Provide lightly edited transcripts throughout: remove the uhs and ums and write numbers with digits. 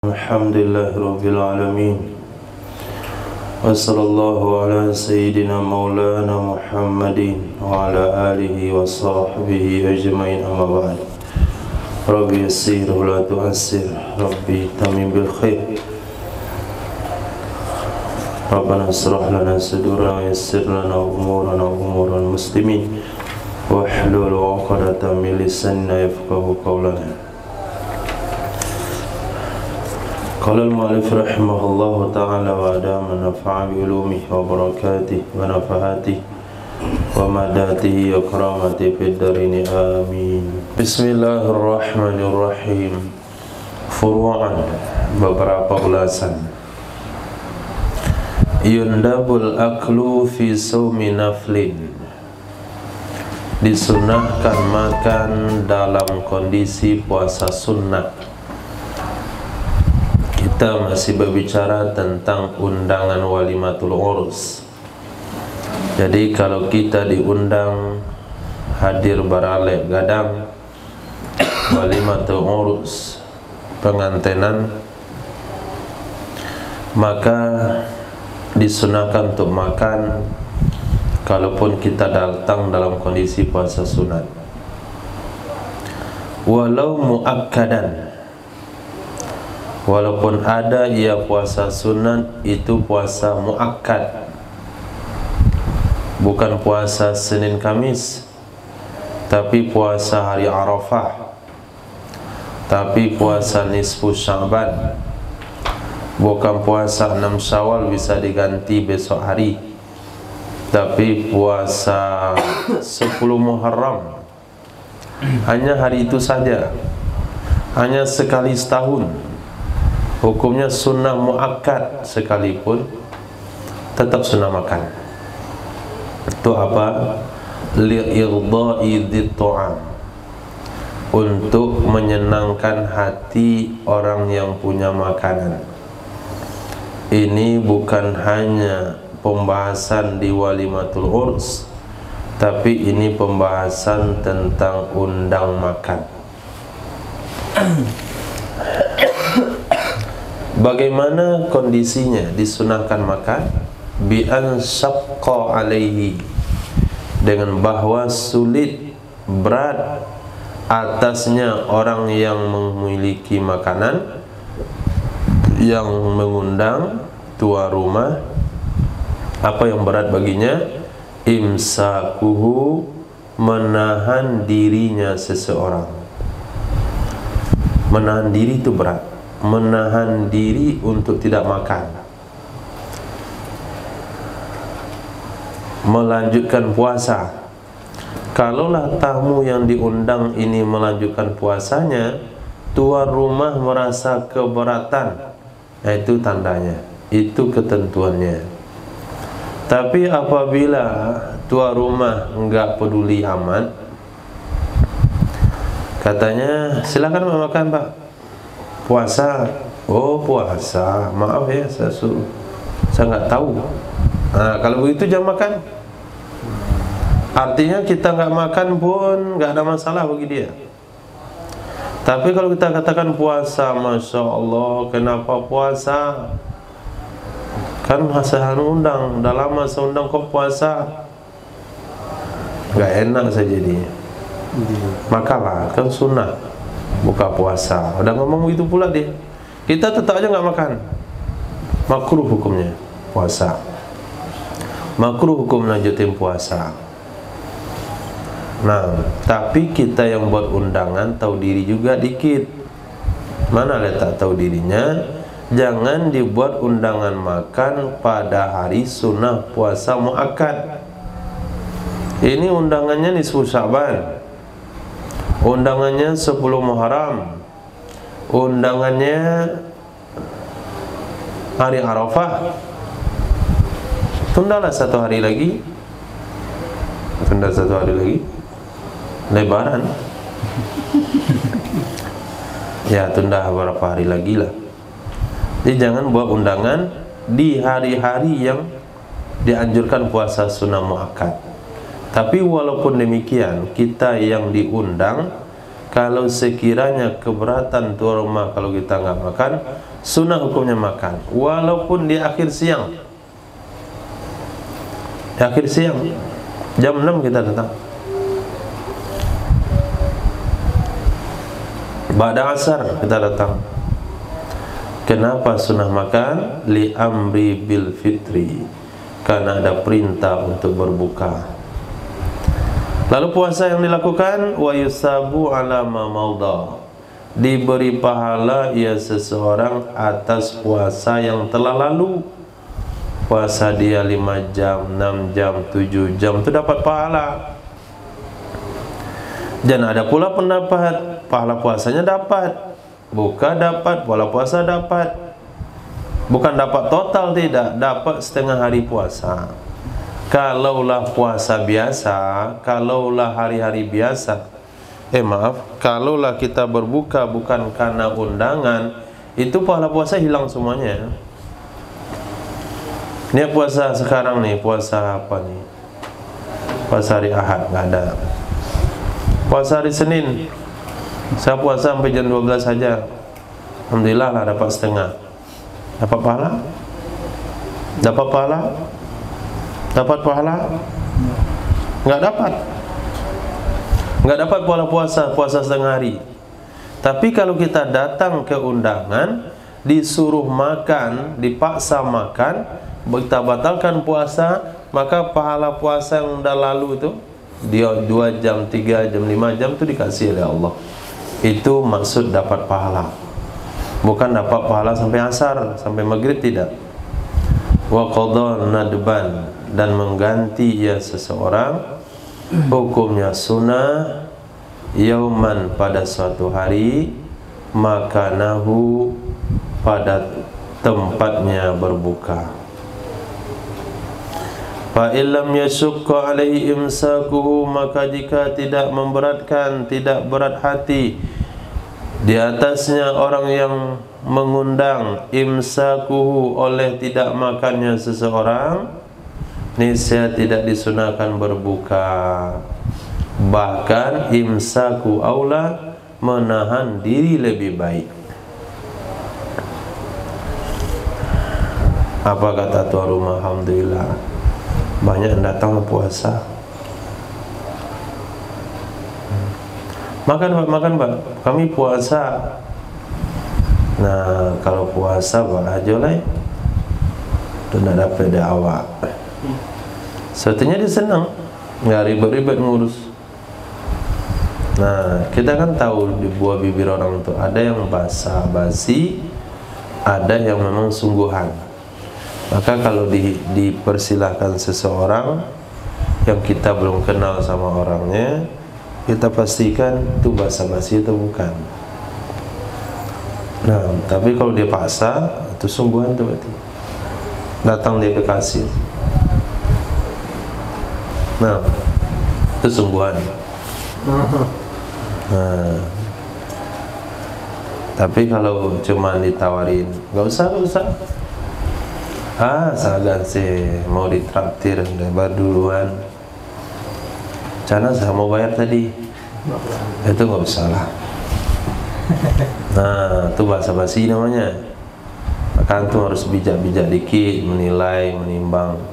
Alhamdulillahirabbil alamin. Wassallallahu ala sayyidina maulana Muhammadin wa ala alihi wa sahbihi ajmain, amma ba'd. Rabbi yassir wa la tu'assir, Rabbi tamim bil khair. Rabbana israh lana sadurana wa yassir lana umurana wa umural muslimin wahlul 'uqdatam min lisanina yafqahu qawlana. Qala al-mu'allif rahimahullahu ta'ala wa adama nafa'a bi ulumihi wa barakatihi wa nafahatihi wa madatihi wa karamatihi fid darini amin. Bismillahirrahmanirrahim. Furu'an, beberapa ulasan. Yundabul aklu fi sawmi naflin, disunahkan makan dalam kondisi puasa sunnah. Kita masih berbicara tentang undangan walimatul urus. Jadi kalau kita diundang hadir baralek gadang walimatul urus, pengantenan, maka disunahkan untuk makan kalaupun kita datang dalam kondisi puasa sunat, walau muakkadan, walaupun ada ia puasa sunat itu puasa muakkad, bukan puasa Senin Kamis, tapi puasa hari Arafah, tapi puasa nisfu Sya'ban, bukan puasa 6 Syawal bisa diganti besok hari, tapi puasa 10 Muharram, hanya hari itu saja, hanya sekali setahun, hukumnya sunnah muakkad sekalipun tetap sunnah makan. Itu apa? Li'irda'i dzittu'am, untuk menyenangkan hati orang yang punya makanan. Ini bukan hanya pembahasan di walimatul urs, tapi ini pembahasan tentang undang makan. Bagaimana kondisinya disunahkan makan? Bi an syaqqa alaihi, dengan bahwa sulit, berat atasnya orang yang memiliki makanan, yang mengundang tua rumah. Apa yang berat baginya? Imsakuhu, menahan dirinya seseorang. Menahan diri itu berat, menahan diri untuk tidak makan, melanjutkan puasa. Kalaulah tamu yang diundang ini melanjutkan puasanya, tuan rumah merasa keberatan, itu tandanya, itu ketentuannya. Tapi apabila tuan rumah enggak peduli amat, katanya silakan makan pak, puasa. Oh puasa, maaf ya, saya nggak tahu. Nah, kalau begitu jangan makan. Artinya kita nggak makan pun nggak ada masalah bagi dia. Tapi kalau kita katakan puasa, masya Allah, kenapa puasa? Kan hasil undang, dah lama seundang kok puasa, nggak enak saja jadinya. Makalah, kan sunnah buka puasa. Udah ngomong begitu pula dia, kita tetap aja nggak makan. Makruh hukumnya puasa, makruh hukum lanjutin puasa. Nah, tapi kita yang buat undangan tahu diri juga dikit. Mana letak tahu dirinya? Jangan dibuat undangan makan pada hari sunnah puasa muakkad. Ini undangannya nisfu Sya'ban, undangannya 10 Muharram, undangannya hari Arafah. Tundalah 1 hari lagi, tunda 1 hari lagi, Lebaran. Ya tunda beberapa hari lagi lah. Jadi jangan buat undangan di hari-hari yang dianjurkan puasa sunnah muakkad. Tapi walaupun demikian, kita yang diundang, kalau sekiranya keberatan tuan rumah kalau kita nggak makan, sunnah hukumnya makan walaupun di akhir siang. Di akhir siang jam 6 kita datang, ba'da asar kita datang. Kenapa sunnah makan? Li amri bil fitri, karena ada perintah untuk berbuka. Lalu puasa yang dilakukan wa yusabu ala ma maudha, diberi pahala ia seseorang atas puasa yang telah lalu. Puasa dia 5 jam, 6 jam, 7 jam itu dapat pahala. Dan ada pula pendapat pahala puasanya dapat, buka dapat, pahala puasa dapat. Bukan dapat total, tidak, dapat setengah hari puasa. Kalaulah puasa biasa, kalaulah hari-hari biasa, kalaulah kita berbuka bukan karena undangan, itu pahala puasa hilang semuanya. Ini puasa sekarang nih, puasa apa nih? Puasa hari Ahad, nggak ada. Puasa hari Senin, saya puasa sampai jam 12 saja. Alhamdulillah lah dapat setengah. Dapat pahala? Dapat pahala? Dapat pahala? Nggak dapat. Nggak dapat pahala puasa setengah hari. Tapi kalau kita datang ke undangan, disuruh makan, dipaksa makan, kita batalkan puasa, maka pahala puasa yang udah lalu itu, dia 2 jam, 3 jam, 5 jam itu dikasih oleh Allah. Itu maksud dapat pahala. Bukan dapat pahala sampai asar, sampai maghrib, tidak. Wa qadha nadban, dan mengganti ia seseorang, hukumnya sunnah, yauman pada suatu hari, makanahu pada tempatnya berbuka. Fa illam yashukka alaihi imsakuhu, maka jika tidak memberatkan, tidak berat hati di atasnya orang yang mengundang, imsakuhu oleh tidak makannya seseorang, niscaya tidak disunahkan berbuka. Bahkan imsaku aula, menahan diri lebih baik. Apa kata tuan rumah? Alhamdulillah banyak yang datang puasa. Makan Pak, kami puasa. Nah, kalau puasa Pak aja lah, tu nak dapat dari awak. Sebetulnya dia senang, nggak ribet-ribet ngurus. Nah, kita kan tahu di buah bibir orang tu ada yang basa-basi, ada yang memang sungguhan. Maka kalau dipersilahkan seseorang yang kita belum kenal sama orangnya, kita pastikan itu basa-basi atau bukan. Nah, tapi kalau dia paksa, itu sungguhan tuh berarti. Datang dia ke kasir. Nah, itu sungguhan. Nah, tapi kalau cuma ditawarin, nggak usah. Sagan sih mau ditraktir lebar duluan. Cana saya mau bayar tadi. Itu nggak usah lah. Nah, itu basa-basi namanya. Maka antum harus bijak-bijak dikit, menilai, menimbang.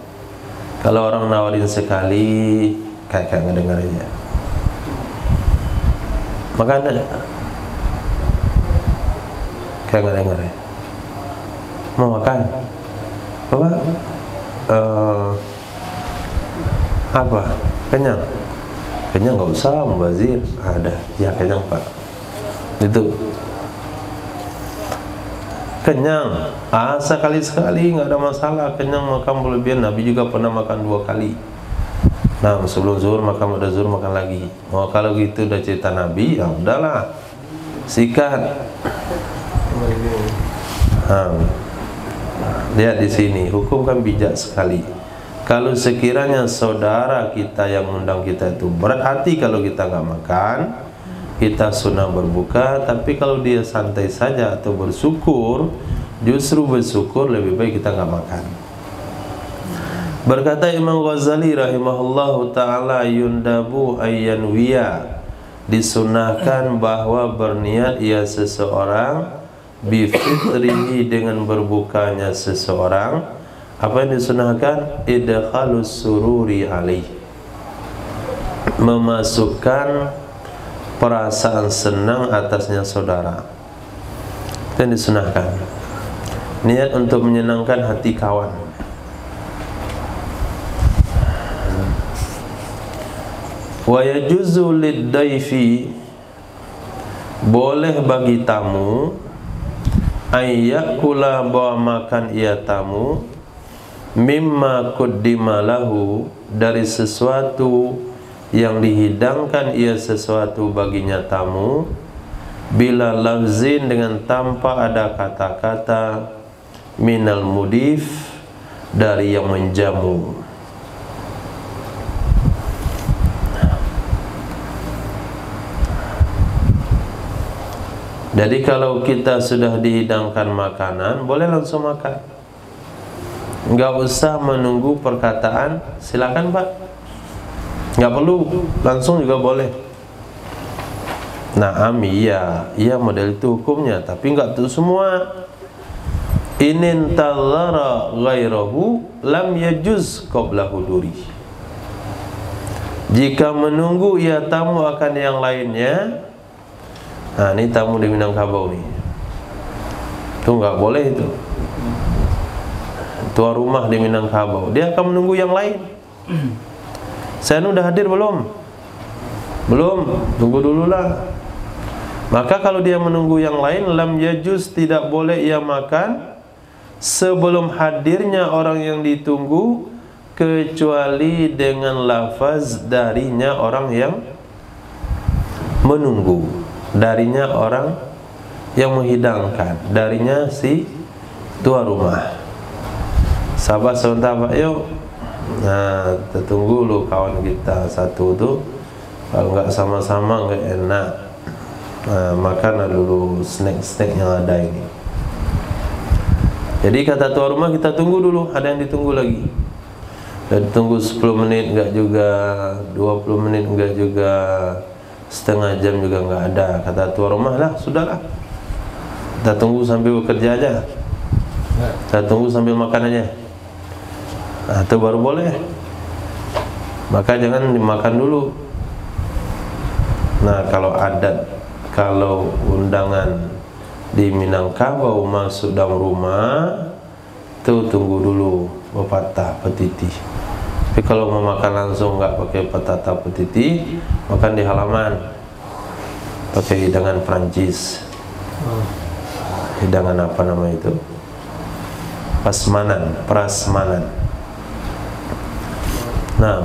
Kalau orang nawarin sekali, kayak ngedengar aja. Makanya kayak ngedengar ya. Mau makan? Bapak, apa? Kenyang? Kenyang nggak usah mubazir. Ada, ya kenyang Pak. Itu kenyang. Sekali-sekali nggak ada masalah. Kenyang makan berlebihan. Nabi juga pernah makan 2 kali. Nah, sebelum zuhur makan, udah zuhur makan lagi. Oh, kalau gitu udah cerita Nabi, ya udahlah, sikat. Lihat di sini, hukum kan bijak sekali. Kalau sekiranya saudara kita yang undang kita itu berat hati kalau kita nggak makan, kita sunnah berbuka. Tapi kalau dia santai saja atau bersyukur, justru bersyukur lebih baik kita nggak makan. Berkata Imam Ghazali rahimahullahu ta'ala, yundabu ayyanwiya, disunahkan bahwa berniat ia seseorang bifitrihi, dengan berbukanya seseorang, apa yang disunahkan? Idkhalus sururi alaih, memasukkan perasaan senang atasnya saudara. Itu yang disunahkan. Niat untuk menyenangkan hati kawan. Wa yajuzu lid-daifi, boleh bagi tamu, ayyakula, bawa makan ia tamu, mimma quddima lahu, dari sesuatu yang dihidangkan ia sesuatu baginya tamu, bila lafzin, dengan tanpa ada kata-kata, minal mudif, dari yang menjamu. Jadi kalau kita sudah dihidangkan makanan, boleh langsung makan, nggak usah menunggu perkataan silakan Pak, nggak perlu, langsung juga boleh. Nah, iya model itu hukumnya, tapi nggak tuh semua. Inin tadhara ghairahu lam yajuz qabla huduri. Jika menunggu ia tamu akan yang lainnya, nah ini tamu di Minangkabau nih, itu nggak boleh itu. Tuan rumah di Minangkabau, dia akan menunggu yang lain. Saya udah hadir belum? Belum, tunggu dulu lah. Maka kalau dia menunggu yang lain, lam yajuz, tidak boleh ia makan sebelum hadirnya orang yang ditunggu, kecuali dengan lafaz darinya orang yang menunggu, darinya orang yang menghidangkan, darinya si tuan rumah. Sabar sebentar Pak, yuk. Nah, kita tunggu dulu kawan kita satu tuh, kalau nggak sama-sama nggak enak. Nah, makan dulu snack-snack yang ada ini. Jadi kata tuan rumah, kita tunggu dulu, ada yang ditunggu lagi. Dan tunggu 10 menit enggak juga, 20 menit enggak juga, setengah jam juga enggak ada. Kata tuan rumah, lah sudahlah, kita tunggu sambil bekerja aja, kita tunggu sambil makan aja. Nah, itu baru boleh. Maka jangan dimakan dulu. Nah, kalau adat, kalau undangan di Minangkabau masuk dalam rumah, itu tunggu dulu pepatah petiti. Tapi kalau mau makan langsung nggak pakai pepatah petiti, makan di halaman pakai hidangan Prancis. Hidangan apa nama itu? Prasmanan. Nah,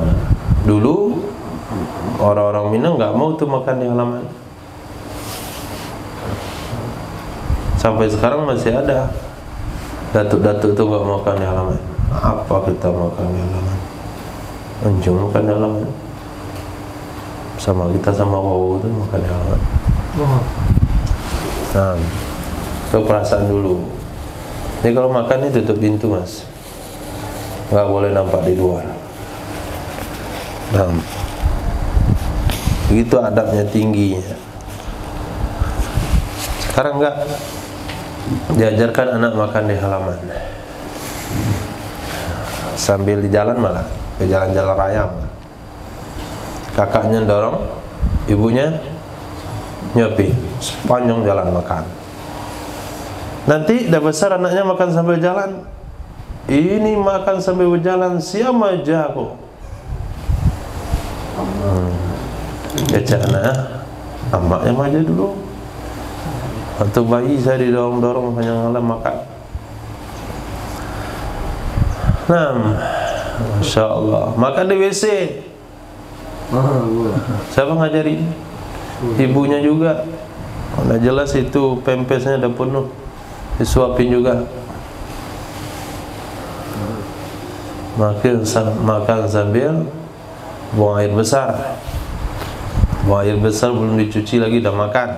dulu orang-orang Minang nggak mau tuh makan di halaman. Sampai sekarang masih ada datuk-datuk tuh nggak makan di halaman. Apa kita makan di halaman? Anjung makan di halaman. Sama kita sama Wawu tuh makan di halaman. Nah, itu perasaan dulu. Ini kalau makan ini tutup pintu mas, nggak boleh nampak di luar. Nah, begitu adabnya tinggi. Sekarang enggak, diajarkan anak makan di halaman, sambil di jalan malah, ke jalan-jalan raya malah. Kakaknya dorong, ibunya nyepi, sepanjang jalan makan. Nanti udah besar anaknya makan sambil jalan. Ini makan sambil berjalan, siapa aja kok. Kecak anak, amaknya maju dulu. Waktu bayi saya didorong-dorong panjang malam makan. Nah, Masya Allah, makan di WC. Siapa ngajari? Ibunya juga. Udah jelas itu pempesnya udah penuh, disuapin juga. Makan sambil buang air besar. Buang air besar belum dicuci lagi udah makan.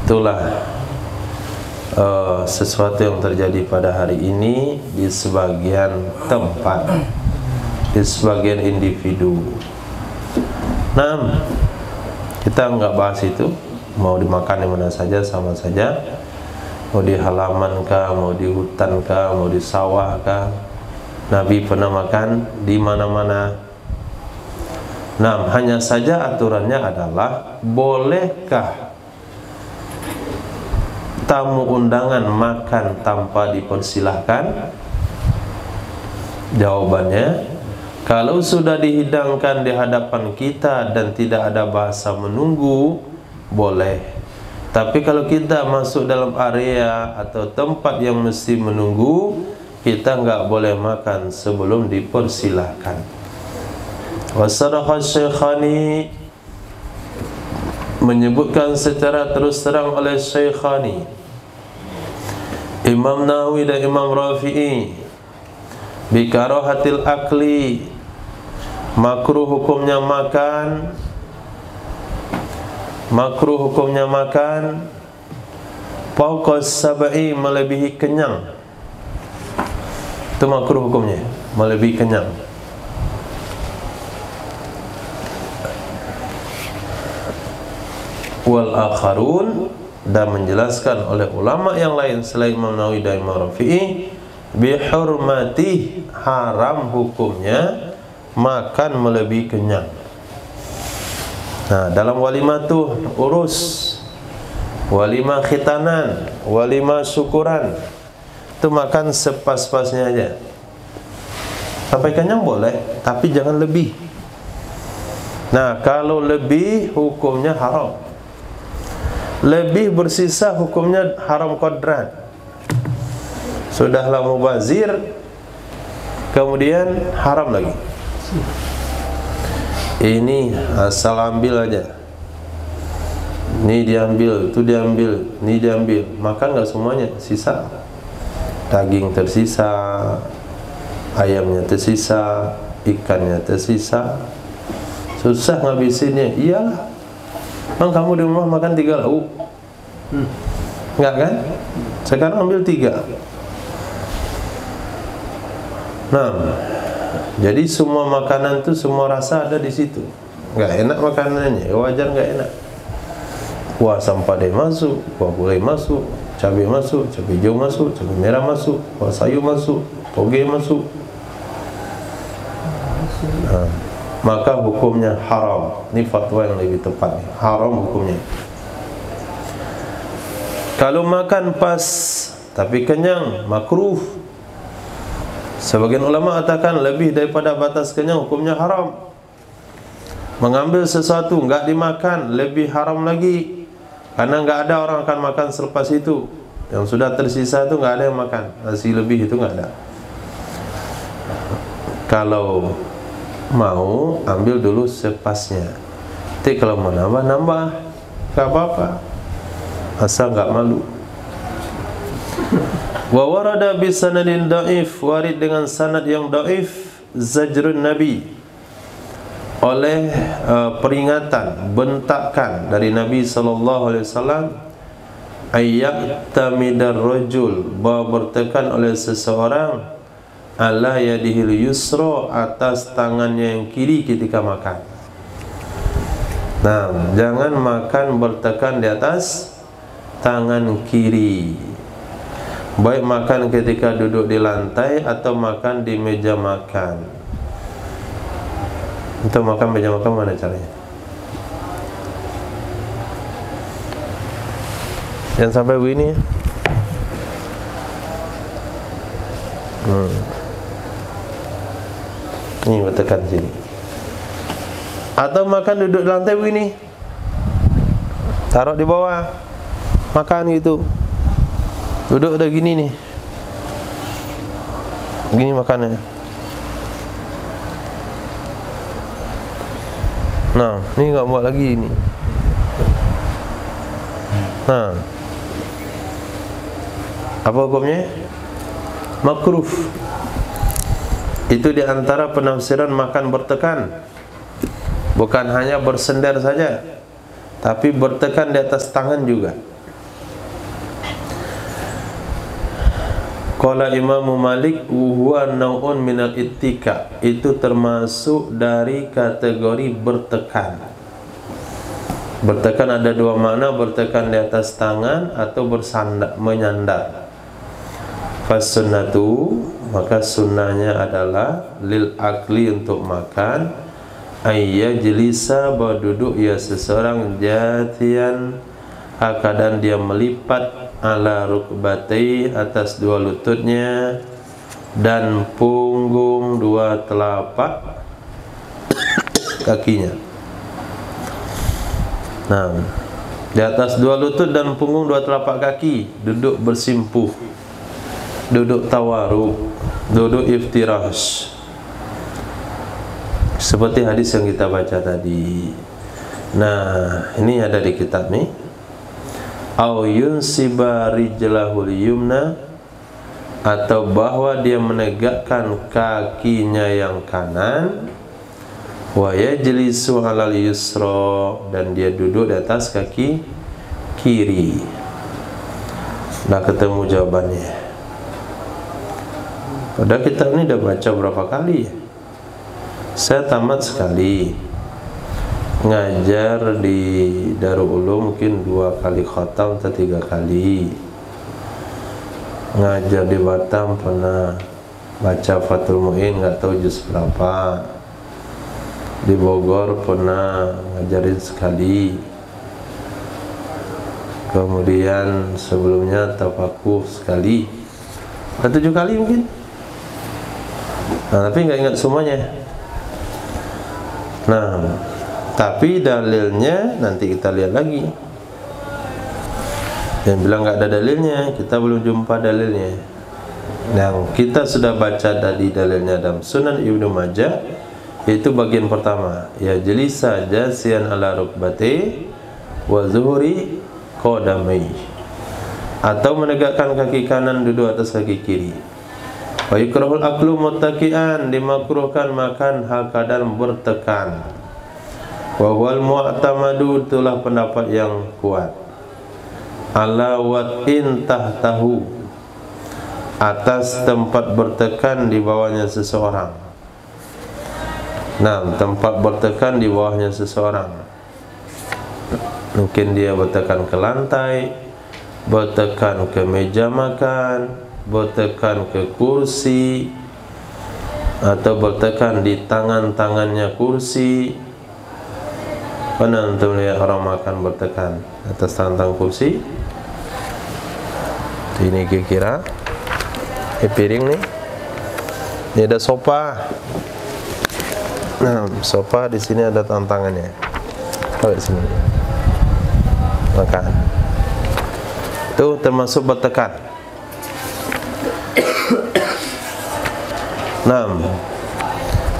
Itulah sesuatu yang terjadi pada hari ini di sebagian tempat, di sebagian individu. Nah, kita nggak bahas itu, mau dimakan di mana saja sama saja. mau di halaman kah, mau di hutan kah, mau di sawah kah, Nabi pernah makan di mana-mana. Nah, hanya saja aturannya adalah bolehkah tamu undangan makan tanpa dipersilahkan? Jawabannya, kalau sudah dihidangkan di hadapan kita dan tidak ada bahasa menunggu, boleh. Tapi kalau kita masuk dalam area atau tempat yang mesti menunggu, kita enggak boleh makan sebelum dipersilahkan. Wasadaqa Syekhani, menyebutkan secara terus terang oleh Syekhani, Imam Nawawi dan Imam Rafi'i, bikarahatil akli, makruh hukumnya makan, makruh hukumnya makan fauqas sab'i, melebihi kenyang. Itu makruh hukumnya, melebihi kenyang. Wal akharun, dan menjelaskan oleh ulama yang lain selain Imam Nawawi dan Imam Rafi'i, bihurmati, haram hukumnya makan melebihi kenyang. Nah, dalam walimah tuh urus, walimah khitanan, walimah syukuran, itu makan sepas-pasnya aja. Sampai kenyang boleh, tapi jangan lebih. Nah, kalau lebih hukumnya haram. Lebih bersisa hukumnya haram qadran. Sudahlah mubazir, kemudian haram lagi. Ini asal ambil aja, ini diambil, itu diambil, ini diambil, makan nggak semuanya, sisa. Daging tersisa, ayamnya tersisa, ikannya tersisa, susah ngabisinnya. Iyalah, bang, kamu di rumah makan 3 lauk, enggak kan? Sekarang ambil 3. Nah, jadi semua makanan itu, semua rasa ada di situ. Enggak enak makanannya, wajar enggak enak. Kuah sampadai masuk, kuah gulai masuk, cabai masuk, cabai hijau masuk, cabai merah masuk, kuah sayur masuk, toge masuk. Nah, maka hukumnya haram. Ini fatwa yang lebih tepat, haram hukumnya. Kalau makan pas tapi kenyang, makruh. Sebagian ulama katakan lebih daripada batas kenyang hukumnya haram. Mengambil sesuatu enggak dimakan lebih haram lagi, karena enggak ada orang akan makan selepas itu. Yang sudah tersisa itu enggak ada yang makan, nasi lebih itu enggak ada. Kalau mau ambil dulu sepasnya. Nanti kalau mau nambah, enggak apa-apa, asal enggak malu. Wa warada bi sanadin dhaif, warid dengan sanad yang dhaif, zajrun nabi, oleh peringatan, bentakan dari Nabi sallallahu alaihi wasallam, ayyaktamidar rajul, bahwa bertekan oleh seseorang, ala yadihil yusra, atas tangannya yang kiri ketika makan. Nah, jangan makan bertekan di atas tangan kiri, baik makan ketika duduk di lantai atau makan di meja makan. Untuk makan meja makan mana caranya? Jangan sampai begini ya. Ini bertekan sini. Atau makan duduk di lantai begini, taruh di bawah, makan gitu. Duduk udah gini nih, gini makannya. Nah, ini nggak buat lagi ini. Nah, apa hukumnya? Makruh. Itu diantara penafsiran makan bertekan. Bukan hanya bersender saja, tapi bertekan di atas tangan juga. Qala Imam Malik, huwa nau'un minal ittika, itu termasuk dari kategori bertekan. Bertekan ada dua makna, bertekan di atas tangan atau bersandar, menyandar. Fas-sunnatu, maka sunnahnya adalah lil akli, untuk makan, ayyajlisa, bahwa duduk ya seseorang, jatian, keadaan dia melipat, ala rukbatai, atas dua lututnya, dan punggung dua telapak kakinya. Nah, di atas dua lutut dan punggung dua telapak kaki, duduk bersimpuh, duduk tawaruk, duduk iftirash, seperti hadis yang kita baca tadi. Nah, ini ada di kitab nih. Au yunsiba rijlahul yumna, atau bahwa dia menegakkan kakinya yang kanan, wa yajlisu 'alal yusra, dan dia duduk di atas kaki kiri. Nah, ketemu jawabannya. Pada kitab ini dah baca berapa kali? Saya tamat sekali. Ngajar di Darul Ulum mungkin 2 kali khatam atau 3 kali. Ngajar di Batam pernah baca Fathul Mu'in, nggak tahu juz berapa. Di Bogor pernah ngajarin sekali. Kemudian sebelumnya tafakuh sekali. 7 kali mungkin. Nah, tapi nggak ingat semuanya. Nah, tapi dalilnya nanti kita lihat lagi. Yang bilang nggak ada dalilnya, kita belum jumpa dalilnya. Yang kita sudah baca tadi dalilnya dalam Sunan Ibnu Majah, yaitu bagian pertama, ya jelisa jasian ala rukbati wa zuhuri qadamai, atau menegakkan kaki kanan duduk atas kaki kiri. Wa yukrahul aklu muttaqian, dimakruhkan makan hal keadaan bertekan. Wa huwal mu'tamadu, itulah pendapat yang kuat. Ala watin tahtahu, atas tempat bertekan di bawahnya seseorang. Nah, tempat bertekan di bawahnya seseorang, mungkin dia bertekan ke lantai, bertekan ke meja makan, bertekan ke kursi, atau bertekan di tangan-tangannya kursi. Pernah antum lihat orang makan bertekan atas tangan kursi? Ini kira-kira piring nih. Ini ada sofa. Nah, sofa di sini ada tantangannya. Kalau di sini makan, itu termasuk bertekan. Nah,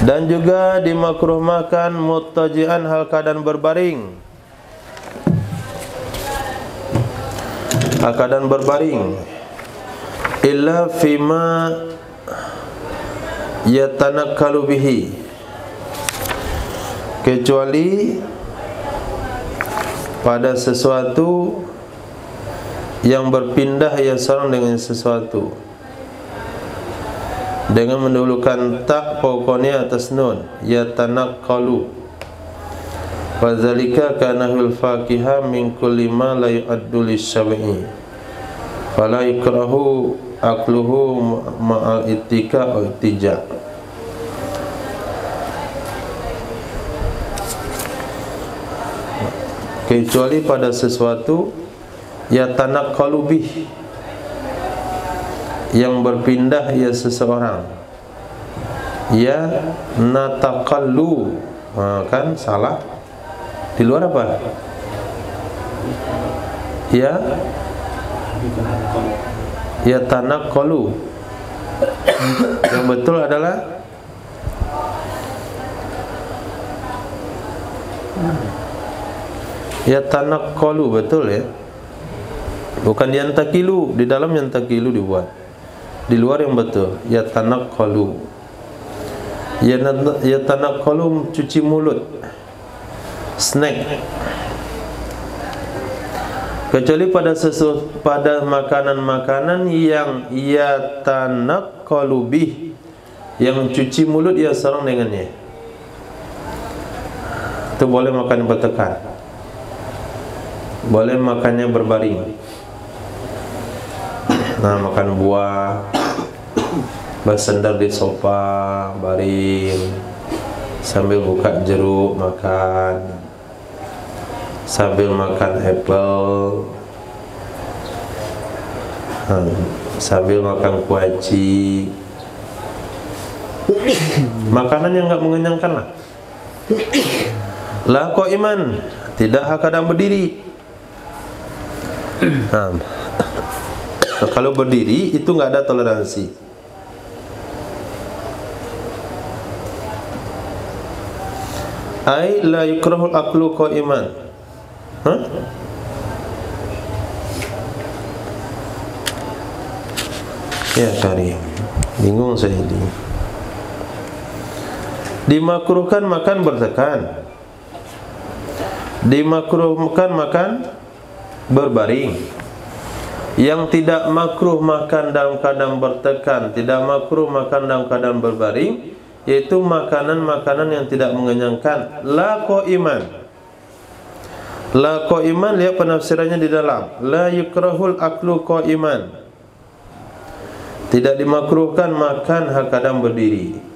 dan juga dimakruh makan muttaji'an, hal keadaan berbaring. Hal keadaan berbaring. Illa fima yatanakkalu bihi, kecuali pada sesuatu yang berpindah ya seorang dengan sesuatu, dengan mendahulukan tak pokoknya atas nun, yatanakkalu. Fadzalika kanahul faqiha min kulli ma la yu'addu lisyab'i, fala yukrahu akluhu ma'al ittika wa ittija. Kecuali pada sesuatu yatanakkalu bih, yang berpindah ya seseorang, ya natakallu, kan salah. Di luar apa? Ya tanakkalu. Yang betul adalah ya tanakkalu, betul ya. Bukan yantakilu, di dalam yantakilu dibuat. Di luar yang betul, yatanakkalu. Yatanakkalu cuci mulut, snack. Kecuali pada makanan-makanan yang yatanakkalu bih, yang cuci mulut ya seorang dengannya, itu boleh makan bertekan. boleh makannya berbaring. Nah, makan buah, bersandar di sofa, baring, sambil buka jeruk makan, sambil makan apple, sambil makan kuaci. Makanan yang enggak mengenyangkan lah. La qaiman, tidak kadang berdiri. Kalau berdiri itu enggak ada toleransi. Ai la yukrahul aklu qaiman. Ya Karim, bingung saya ini. Dimakruhkan makan bertekan, dimakruhkan makan berbaring. Yang tidak makruh makan dalam keadaan bertekan, tidak makruh makan dalam keadaan berbaring, yaitu makanan-makanan yang tidak mengenyangkan. La qaiman. La qaiman, lihat penafsirannya di dalam. La yukrahul aklu qaiman. Tidak dimakruhkan makan keadaan berdiri.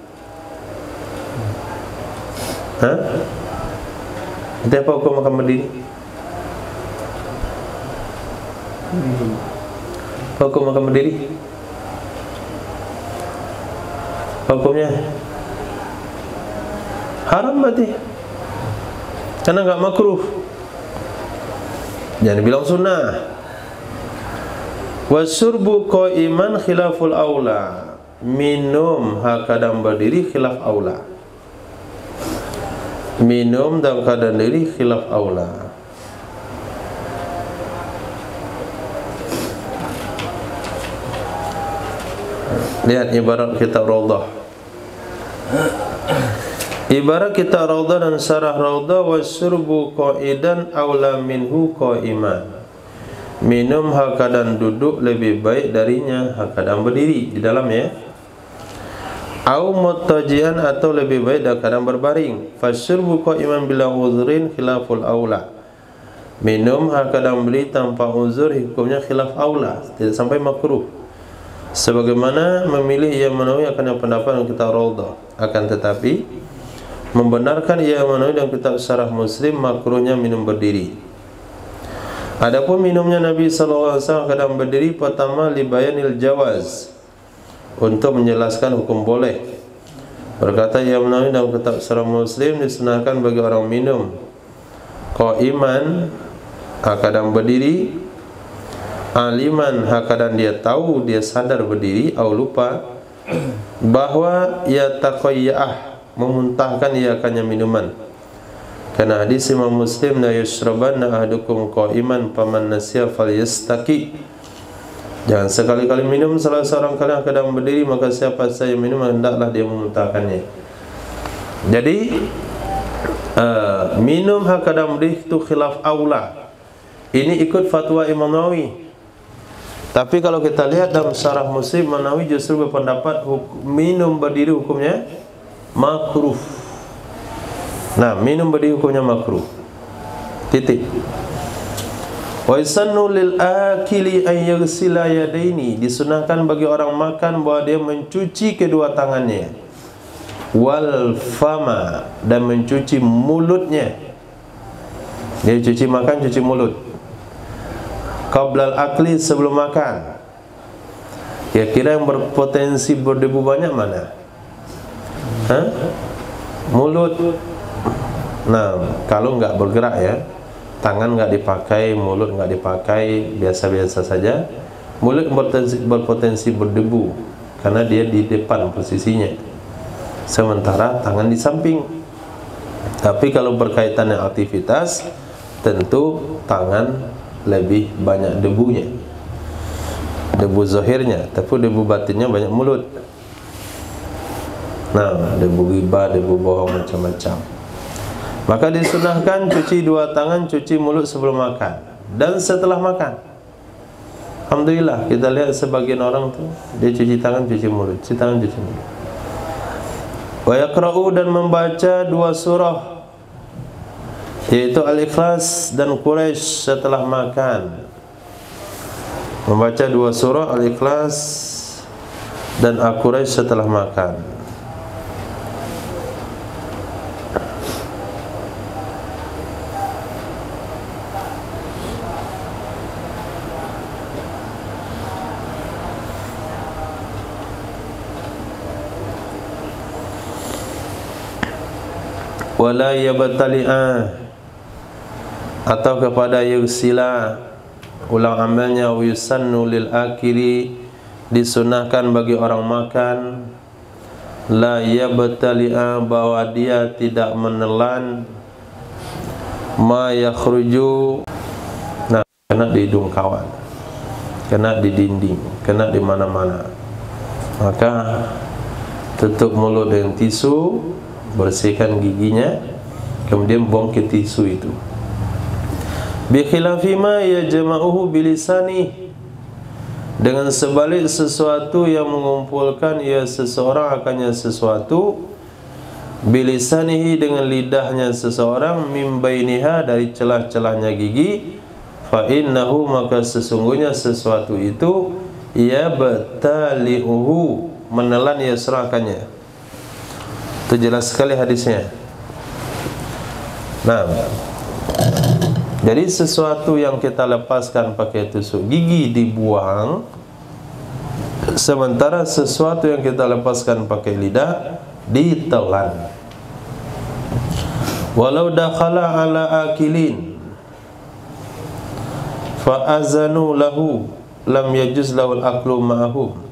Itu apa hukum makan berdiri? Hukum makan berdiri? Hukumnya haram berarti, karena enggak makruh. Jangan bilang sunnah. Wasyurbu qaiman khilaful aula. Minum hakadam berdiri khilaf aula. Minum dalam keadaan diri khilaf aula. Lihat ibarat kitab Raudhah. Ibarat kitab Raudhah dan syarah Raudhah, wasyurbu qaidan aula minhu qaiman. Minum hakadang duduk lebih baik darinya hakadang berdiri di dalamnya. Au muttajian, atau lebih baik dari keadaan berbaring. Fasyurbu qaiman bila uzrin khilaful aula. Minum hakadang berdiri tanpa uzur hukumnya khilaf aula, tidak sampai makruh. Sebagaimana memilih Imam Nawawi akan yang pendapat dalam kitab Raudhah. Akan tetapi membenarkan Imam Nawawi dalam kitab Syarah Muslim makruhnya minum berdiri. Adapun minumnya Nabi sallallahu alaihi wasallam kadang berdiri, pertama libayanil jawaz, untuk menjelaskan hukum boleh. Berkata Imam Nawawi dalam kitab Syarah Muslim, disunahkan bagi orang minum qaiman, kadang berdiri, aliman, kadang dia tahu, dia sadar berdiri atau lupa, bahwa ia taqayyah, memuntahkan ia akannya minuman. Karena hadis Imam Muslim, la yashrabanna ahadukum qaiman faman nasiya falyastaqi. Jangan sekali-kali minum salah seorang kalian kadang berdiri, maka siapa saja minum hendaklah dia memuntahkannya. Jadi minum kadang berdiri itu khilaf aula. Ini ikut fatwa Imam Nawawi. Tapi kalau kita lihat dalam Syarah Muslim, Imam Nawawi justru berpendapat minum berdiri hukumnya makruh. Nah, minum berdiri hukumnya makruh. Titik. Wa yasannu lil akili ay yaghsila yadaini. Disunahkan bagi orang makan bahwa dia mencuci kedua tangannya. Wal fama, dan mencuci mulutnya. Dia cuci makan, cuci mulut. Qablal akli, sebelum makan. Kira-kira yang berpotensi berdebu banyak mana? Mulut. Nah, kalau enggak bergerak ya, tangan enggak dipakai, mulut enggak dipakai, biasa-biasa saja, mulut berpotensi berdebu karena dia di depan posisinya, sementara tangan di samping. Tapi kalau berkaitan dengan aktivitas, tentu tangan lebih banyak debunya, debu zahirnya, tapi debu batinnya banyak mulut. Nah, debu ghibah, debu bohong, macam-macam. Maka disunahkan cuci dua tangan, cuci mulut sebelum makan dan setelah makan. Alhamdulillah, kita lihat sebagian orang tu dia cuci tangan, cuci mulut, cuci tangan, cuci mulut. Wa yaqra'u, dan membaca dua surah yaitu Al-Ikhlas dan Quraisy setelah makan. Membaca 2 surah Al-Ikhlas dan Al-Quraisy setelah makan. Wala yabtali'a, atau kepada yursila, ulang amalnya, yusannu lil akili, disunahkan bagi orang makan, la yabtali'a, bahwa dia tidak menelan, ma yakhruju, nah, kena di hidung kawan, kena di dinding, kena di mana-mana, maka tutup mulut dengan tisu, bersihkan giginya, kemudian buang ke tisu itu. Bi khilafi ma yajma'uhu bilisani, dengan sebalik sesuatu yang mengumpulkan ia seseorang akannya sesuatu, bilisanihi, dengan lidahnya seseorang, mim bainiha, dari celah-celahnya gigi, fa innahu, maka sesungguhnya sesuatu itu, yabtali'uhu, menelan ia serahkannya. Itu jelas sekali hadisnya. Nah, jadi sesuatu yang kita lepaskan pakai tusuk gigi dibuang, sementara sesuatu yang kita lepaskan pakai lidah ditelan. Walau dakhala ala akilin fa azanu lahu lam yajuz lahu al-aqlu ma'ahu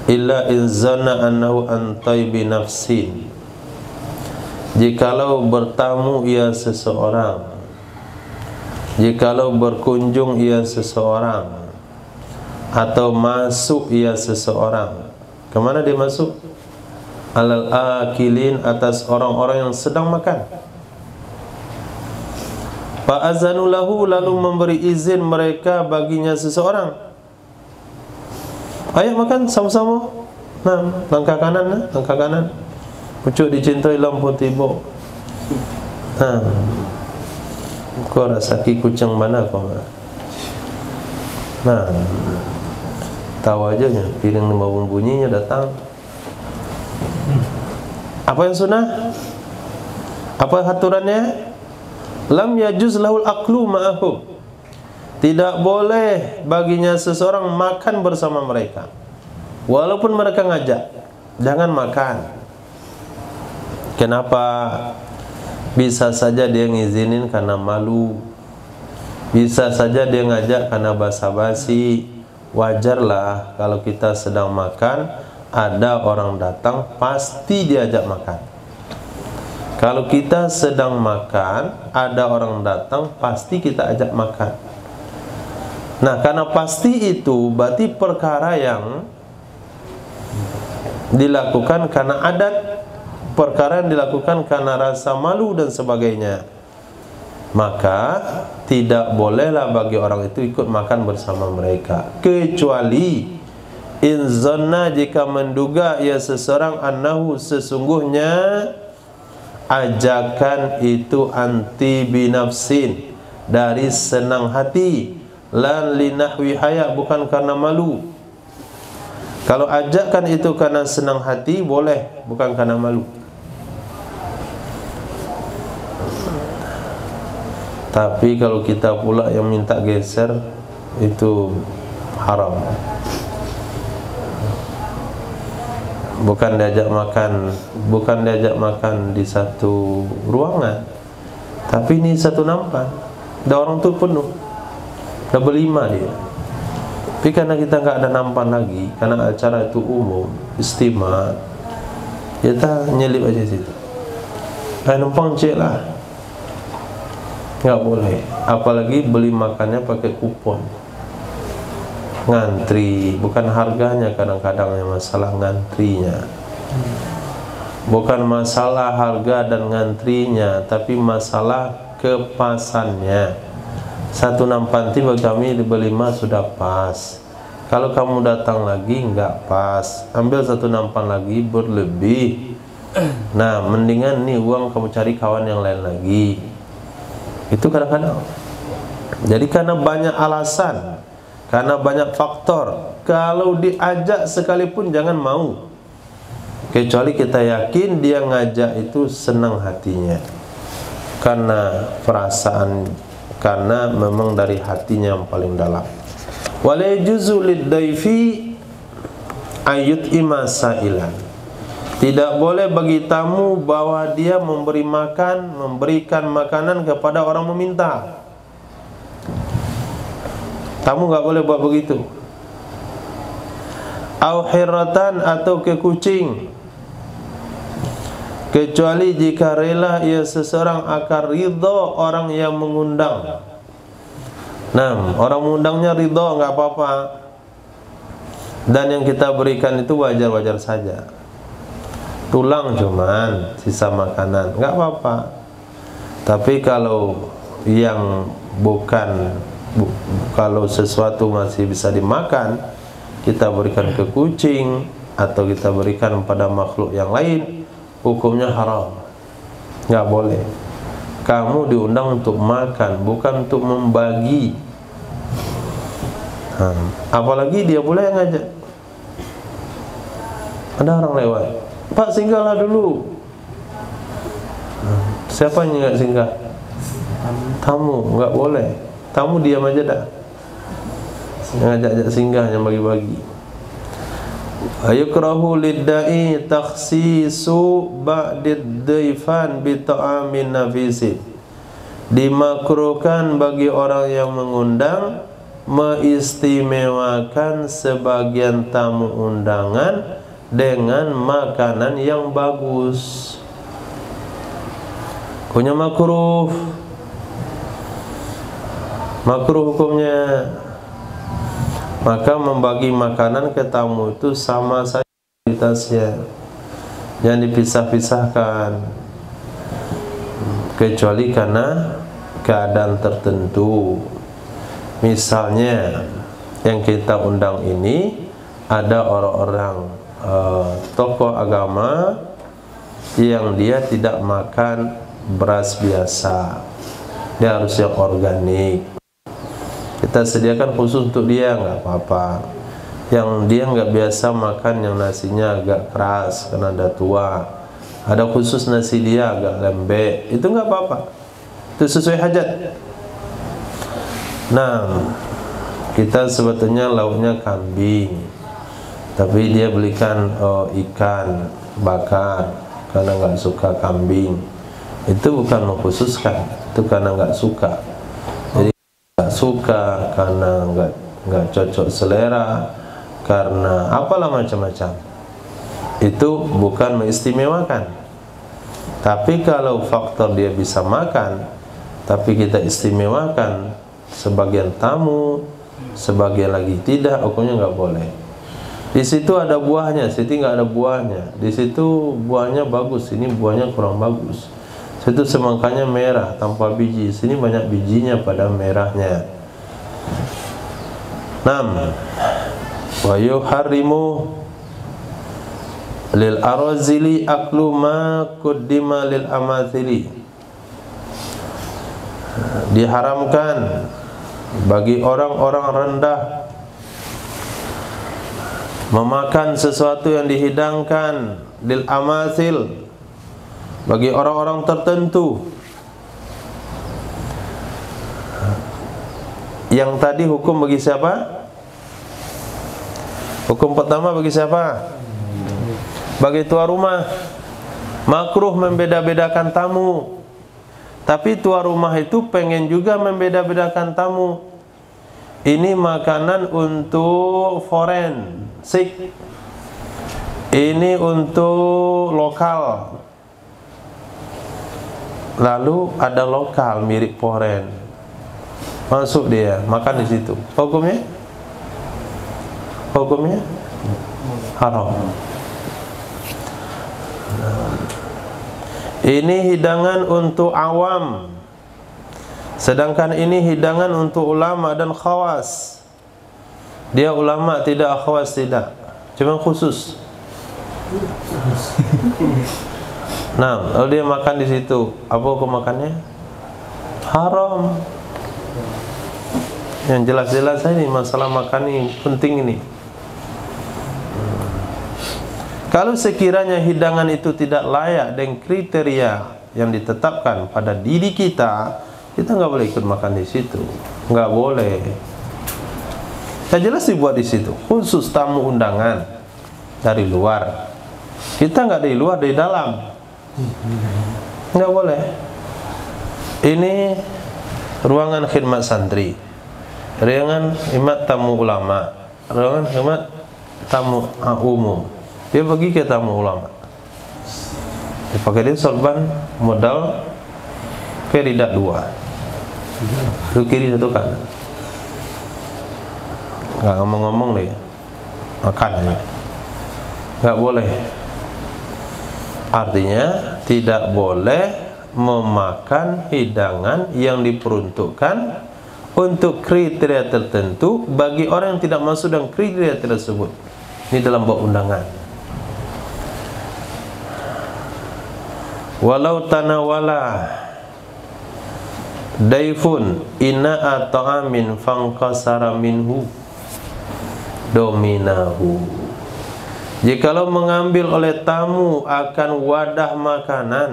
illa in zanna annahu an tayyibi nafsin. Jikalau bertamu ia seseorang, jikalau berkunjung ia seseorang, atau masuk ia seseorang, kemana dia masuk? Alal akilin, atas orang-orang yang sedang makan. Fa azanu lahu, lalu memberi izin mereka baginya seseorang, ayo makan sama-sama. Nah, langkah kanan, langkah kanan. Pucuk dicintai lampu tiba. Nah, kau rasa ki kucing mana kau? Nah, tahu aja nya, piring bau bunyinya datang. Apa yang sunnah? Apa aturannya? Lam yajuz lahul aqlu ma'ahu, tidak boleh baginya seseorang makan bersama mereka, walaupun mereka ngajak, jangan makan. Kenapa? Bisa saja dia ngizinin karena malu, bisa saja dia ngajak karena basa-basi. Wajarlah kalau kita sedang makan, ada orang datang, pasti diajak makan. Kalau kita sedang makan, ada orang datang, pasti kita ajak makan. Nah, karena pasti itu berarti perkara yang dilakukan karena adat, perkara yang dilakukan karena rasa malu dan sebagainya. Maka tidak bolehlah bagi orang itu ikut makan bersama mereka, kecuali in zanna, jika menduga ia seseorang, annahu, sesungguhnya ajakan itu anti binafsin, dari senang hati, lan linahwi haya, bukan karena malu. Kalau ajakan itu karena senang hati boleh, bukan karena malu. Tapi kalau kita pula yang minta geser, itu haram. Bukan diajak makan, bukan diajak makan di satu ruangan, tapi ini satu nampan. Ada orang tu penuh, dah berlima dia. Tapi karena kita enggak ada nampan lagi, karena acara itu umum, istimewa, kita nyelip aja situ. Numpang cek lah, enggak boleh. Apalagi beli makannya pakai kupon, ngantri, bukan harganya, kadang-kadang yang masalah ngantrinya. Bukan masalah harga dan ngantrinya, tapi masalah kepasannya. Satu nampan bagi kami berlima sudah pas. Kalau kamu datang lagi enggak pas, ambil satu nampan lagi berlebih. Nah, mendingan nih uang kamu cari kawan yang lain lagi. Itu kadang-kadang. Jadi karena banyak alasan, karena banyak faktor, kalau diajak sekalipun jangan mau, kecuali kita yakin dia ngajak itu senang hatinya, karena perasaan, karena memang dari hatinya yang paling dalam. Wala yajuzu lid-daifi ayut imasailan. Tidak boleh bagi tamu bahwa dia memberikan makanan kepada orang meminta. Tamu nggak boleh buat begitu. Au hiratan, atau ke kucing, kecuali jika rela ia seseorang akan ridho orang yang mengundang. Nah, orang mengundangnya ridho, nggak apa-apa. Dan yang kita berikan itu wajar-wajar saja. Tulang cuman sisa makanan, nggak apa-apa. Tapi kalau yang kalau sesuatu masih bisa dimakan, kita berikan ke kucing atau kita berikan pada makhluk yang lain, hukumnya haram, nggak boleh. Kamu diundang untuk makan, bukan untuk membagi. Apalagi dia pula yang ngajak. Ada orang lewat, Pak singgahlah dulu. Siapa yang nggak singgah? Tamu, nggak boleh. Tamu diam aja dah. Ngajak-ajak singgah, yang bagi-bagi. Ayukrahu liddai takhsisu ba'did daifan bi ta'amin nafisi. Dimakruhkan bagi orang yang mengundang mengistimewakan sebagian tamu undangan dengan makanan yang bagus. Punya makruh hukumnya. Maka membagi makanan ke tamu itu sama saja kualitasnya, jangan dipisah-pisahkan, kecuali karena keadaan tertentu. Misalnya yang kita undang ini ada orang-orang tokoh agama yang dia tidak makan beras biasa, dia harus yang organik. Kita sediakan khusus untuk dia, nggak apa-apa. Yang dia nggak biasa makan yang nasinya agak keras karena ada tua, ada khusus nasi dia agak lembek, itu nggak apa-apa, itu sesuai hajat. Nah, kita sebetulnya lauknya kambing, tapi dia belikan ikan bakar karena nggak suka kambing. Itu bukan mengkhususkan, itu karena nggak suka. Nggak suka karena nggak cocok selera, karena apalah macam-macam. Itu bukan mengistimewakan. Tapi kalau faktor dia bisa makan, tapi kita istimewakan sebagian tamu, sebagian lagi tidak, hukumnya nggak boleh. Di situ ada buahnya, situ nggak ada buahnya. Di situ buahnya bagus, ini buahnya kurang bagus. Situ semangkanya merah tanpa biji, sini banyak bijinya pada merahnya. 6. Wa yuharrimu lil arazili aklu ma quddima lil amathili. Diharamkan bagi orang-orang rendah memakan sesuatu yang dihidangkan lil amathil, bagi orang-orang tertentu. Yang tadi hukum bagi siapa? Hukum pertama bagi siapa? Bagi tuan rumah. Makruh membeda-bedakan tamu. Tapi tuan rumah itu pengen juga membeda-bedakan tamu. Ini makanan untuk forensik, ini untuk lokal. Lalu ada lokal mirip foreign, masuk dia makan di situ. Hukumnya haram. Ini hidangan untuk awam, sedangkan ini hidangan untuk ulama dan khawas. Dia ulama tidak, khawas tidak, cuma khusus. Nah, kalau dia makan di situ, apa hukum makannya? haram. Yang jelas-jelas ini masalah makan ini penting ini. Kalau sekiranya hidangan itu tidak layak dengan kriteria yang ditetapkan pada diri kita, kita nggak boleh ikut makan di situ, nggak boleh. Yang jelas dibuat di situ, khusus tamu undangan dari luar. Kita nggak dari luar, dari dalam, nggak boleh. Ini ruangan khidmat santri, ruangan khidmat tamu ulama, ruangan khidmat tamu umum. Dia pergi ke tamu ulama, dia pakai dia sorban modal peridak 2, kiri 1 kanan, nggak ngomong-ngomong deh, makan aja, nggak boleh. Artinya tidak boleh memakan hidangan yang diperuntukkan untuk kriteria tertentu bagi orang yang tidak masuk dalam kriteria tersebut. Ini dalam bab undangan. Walau tanawala daifun ina'a ta'amin fangkasara minhu dominahu. Jikalau mengambil oleh tamu akan wadah makanan,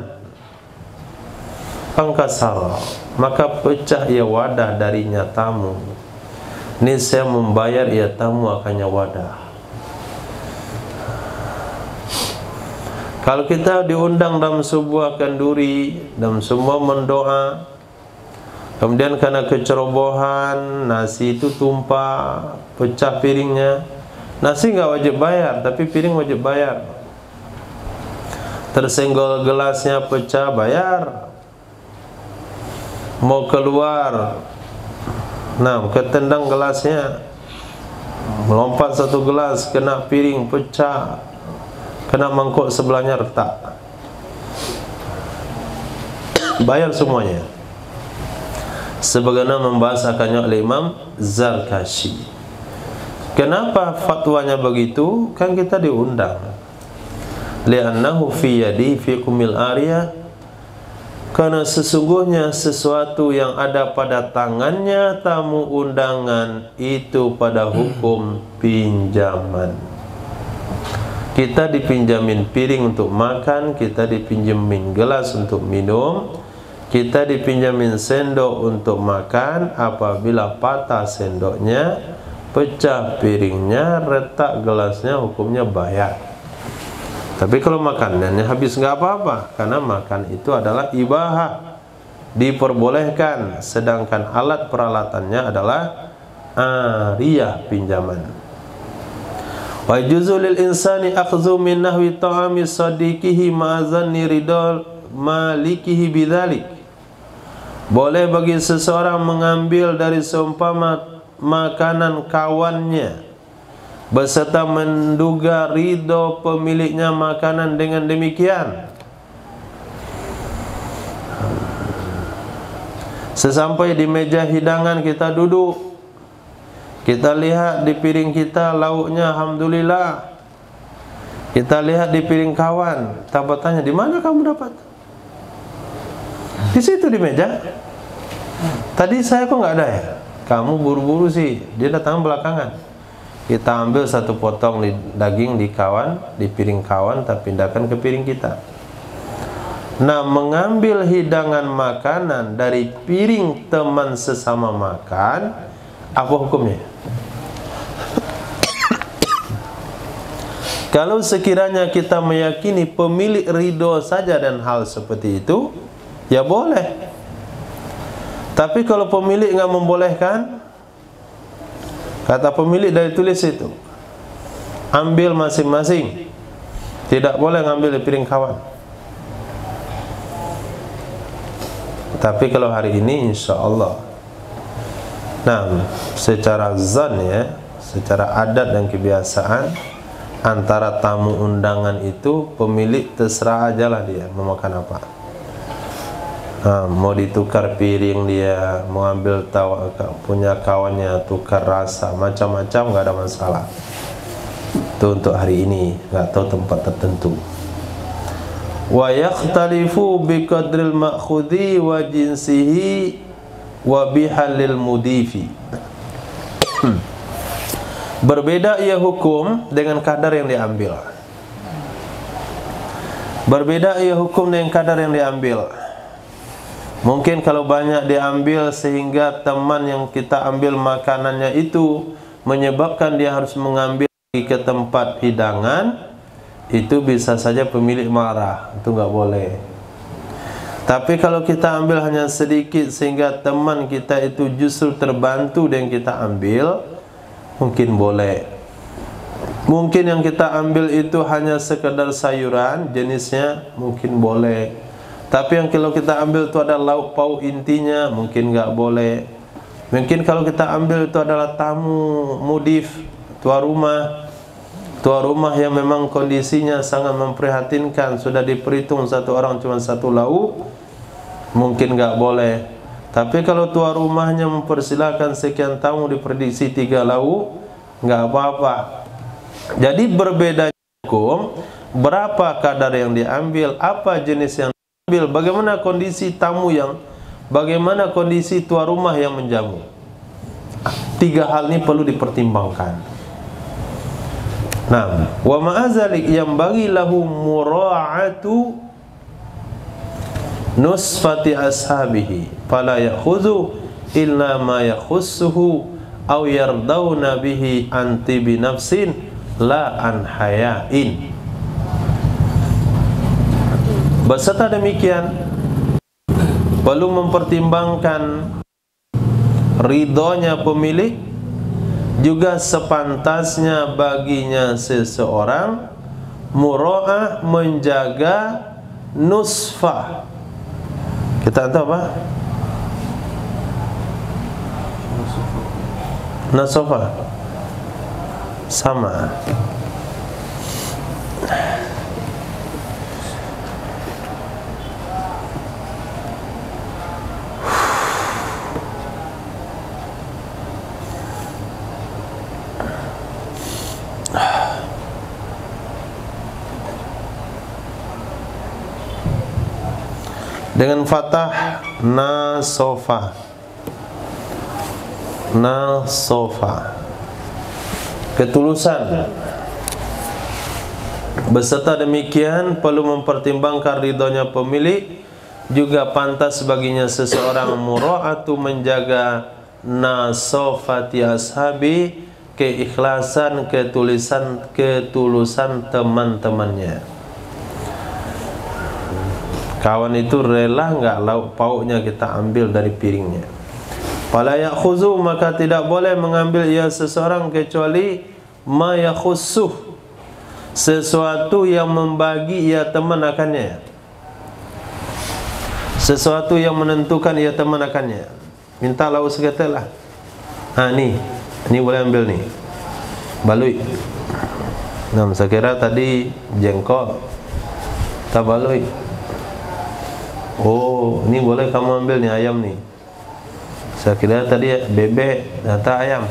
fangkasara, maka pecah ia wadah darinya tamu, niscaya membayar ia tamu akannya wadah. Kalau kita diundang dalam sebuah kenduri, dalam semua mendoa, kemudian karena kecerobohan nasi itu tumpah, pecah piringnya, nasi nggak wajib bayar, tapi piring wajib bayar. Tersenggol gelasnya pecah, bayar. Mau keluar, nah ketendang gelasnya, melompat 1 gelas, kena piring pecah, kena mangkuk sebelahnya retak, bayar semuanya. Sebagaimana membahas akannya oleh Imam Zarkashi. Kenapa fatwanya begitu? Kan kita diundang. Li'annahu fi yadi fi kumil arya, karena sesungguhnya sesuatu yang ada pada tangannya tamu undangan itu pada hukum pinjaman. Kita dipinjamin piring untuk makan, kita dipinjamin gelas untuk minum, kita dipinjamin sendok untuk makan. Apabila patah sendoknya, pecah piringnya, retak gelasnya, hukumnya bayar. Tapi kalau makanannya habis nggak apa-apa, karena makan itu adalah ibahah, diperbolehkan. Sedangkan alat peralatannya adalah ariyah, pinjaman. Wa juzu lil insani akhdhu min nahwi ta'ami sadiqihi ma'azanni ridal malikihi bidzalik. Boleh bagi seseorang mengambil dari seumpama makanan kawannya beserta menduga ridho pemiliknya makanan dengan demikian. Sesampai di meja hidangan kita duduk, kita lihat di piring kita lauknya alhamdulillah, kita lihat di piring kawan, kita bertanya, di mana kamu dapat? Di situ di meja. Tadi saya kok nggak ada ya? Kamu buru-buru sih, dia datang belakangan. Kita ambil 1 potong daging di kawan, di piring kawan, kita pindahkan ke piring kita. Nah, mengambil hidangan makanan dari piring teman sesama makan, apa hukumnya? Kalau sekiranya kita meyakini pemilik ridho saja dan hal seperti itu, ya boleh. Tapi kalau pemilik nggak membolehkan, kata pemilik dari tulis itu, ambil masing-masing, tidak boleh ngambil di piring kawan. Tapi kalau hari ini insya Allah, nah secara zan ya, secara adat dan kebiasaan, antara tamu undangan itu pemilik terserah aja lah dia mau makan apa. Nah, mau ditukar piring dia, mau ambil punya kawannya tukar rasa, macam-macam, nggak ada masalah. Itu untuk hari ini, nggak tahu tempat tertentu. wa yakhtalifu bi qadril ma'khudhi wa jinsihi wa bihalil mudifi. Berbeda ia hukum dengan kadar yang diambil. Berbeda ia hukum dengan kadar yang diambil. Mungkin kalau banyak diambil sehingga teman yang kita ambil makanannya itu menyebabkan dia harus mengambil ke tempat hidangan, itu bisa saja pemilik marah, itu nggak boleh. Tapi kalau kita ambil hanya sedikit sehingga teman kita itu justru terbantu dengan kita ambil, mungkin boleh. Mungkin yang kita ambil itu hanya sekedar sayuran jenisnya, mungkin boleh. Tapi yang kalau kita ambil itu adalah lauk pauk intinya, mungkin nggak boleh. Mungkin kalau kita ambil itu adalah tamu mudif, tuan rumah yang memang kondisinya sangat memprihatinkan, sudah diperhitung satu orang cuma satu lauk, mungkin nggak boleh. Tapi kalau tuan rumahnya mempersilahkan sekian tamu diprediksi 3 lauk, nggak apa-apa. Jadi berbeda hukum, berapa kadar yang diambil, apa jenis yang diambil, bagaimana kondisi tamu bagaimana kondisi tuan rumah yang menjamu. 3 hal ini perlu dipertimbangkan. Nah, wa ma'azalik yang bagi lahu mura'atu nusfati ashabihi fala yakhudhu illa ma yakhussuhu aw yardawna bihi anti binafsin la an hayain. Beserta demikian perlu mempertimbangkan ridhonya pemilik, juga sepantasnya baginya seseorang mura'ah, menjaga nusfah. Kita tahu apa? Nasofah sama. Dengan fathah nasofa, nasofa, ketulusan. Beserta demikian perlu mempertimbangkan ridhonya pemilik, juga pantas baginya seseorang mura'atu, menjaga nasofati ashabi, keikhlasan, ketulusan teman-temannya. Kawan itu rela enggak lauk pauknya kita ambil dari piringnya. Fala yakhuzu, maka tidak boleh mengambil ia seseorang kecuali ma yakhussuh, sesuatu yang membagi ia teman akannya, sesuatu yang menentukan ia teman akannya. Minta lauk seketel lah. Ni boleh ambil nih, balui. Nah, saya kira tadi jengkol, tak balui. Oh, ini boleh kamu ambil nih ayam nih. Saya kira tadi bebek, data ayam.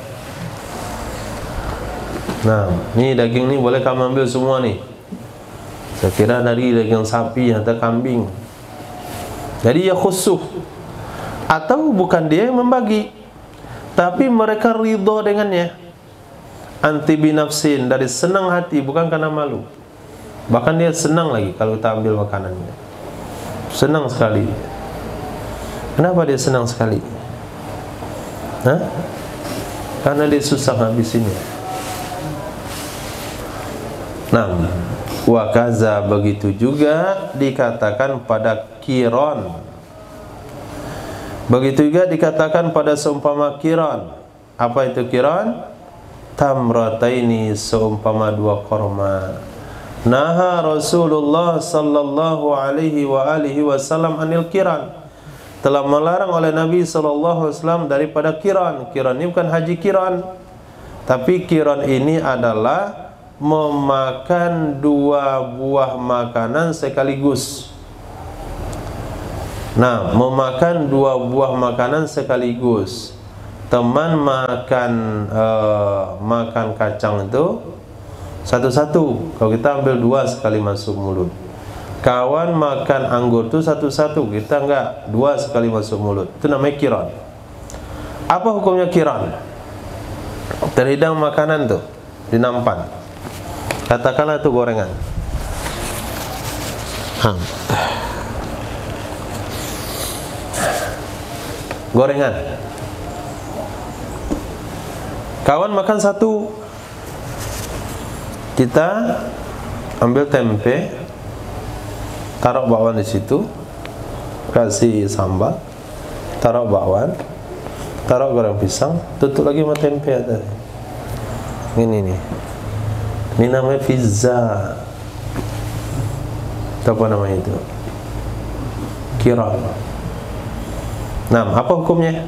Nah, ini daging nih boleh kamu ambil semua nih. Saya kira dari daging sapi atau kambing. Jadi ya khusus. Atau bukan dia yang membagi, tapi mereka ridho dengannya. Anti binafsin, dari senang hati, bukan karena malu. Bahkan dia senang lagi kalau kita ambil makanannya. Senang sekali. Kenapa dia senang sekali? Karena dia susah ngabisinnya. Nah, wakaza, begitu juga dikatakan pada kiron. Begitu juga dikatakan pada seumpama kiron. Apa itu kiron? Tamrataini, seumpama 2 korma. Naha Rasulullah sallallahu alaihi wa alihi wasallam anil kiran. Telah melarang oleh Nabi sallallahu alaihi wasallam daripada kiran. Kiran ini bukan haji kiran, tapi kiran ini adalah memakan 2 buah makanan sekaligus. Nah, memakan 2 buah makanan sekaligus. Teman makan kacang itu satu-satu. Kalau kita ambil 2 sekali masuk mulut, kawan makan anggur itu satu-satu, kita enggak dua sekali masuk mulut, itu namanya qiran. Apa hukumnya qiran? Terhidang makanan tuh di nampan, katakanlah itu gorengan, gorengan, kawan makan satu, kita ambil tempe, taruh bakwan di situ, kasih sambal, taruh bakwan, taruh goreng pisang, tutup lagi sama tempe atas. Ini nih, ini namanya pizza. Itu apa namanya itu? Qiran. Nah, apa hukumnya?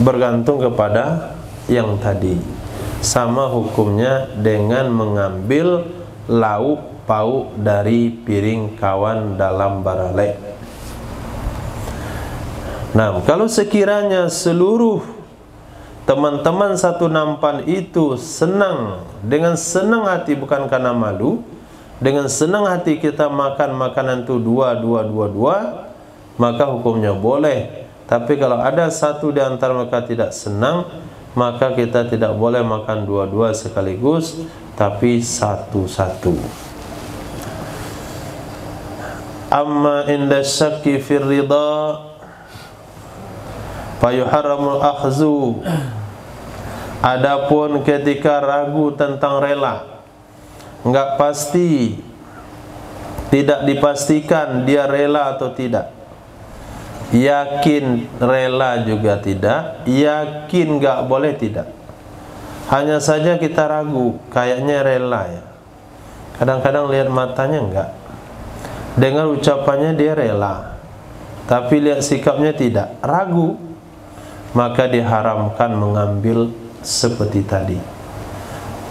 Bergantung kepada yang tadi. Sama hukumnya dengan mengambil lauk pauk dari piring kawan dalam baralek. Nah, kalau sekiranya seluruh teman-teman satu nampan itu senang, dengan senang hati, bukan karena malu, dengan senang hati kita makan makanan itu dua, maka hukumnya boleh. Tapi kalau ada satu di antara mereka tidak senang, maka kita tidak boleh makan dua-dua sekaligus, tapi satu-satu. Amma inda syakki fir ridha fayuharramul akhzu. Adapun ketika ragu tentang rela, enggak pasti, tidak dipastikan dia rela atau tidak, yakin rela juga tidak, yakin enggak boleh tidak, hanya saja kita ragu, kayaknya rela ya. Kadang-kadang lihat matanya enggak, dengar ucapannya dia rela, tapi lihat sikapnya tidak, ragu, maka diharamkan mengambil seperti tadi.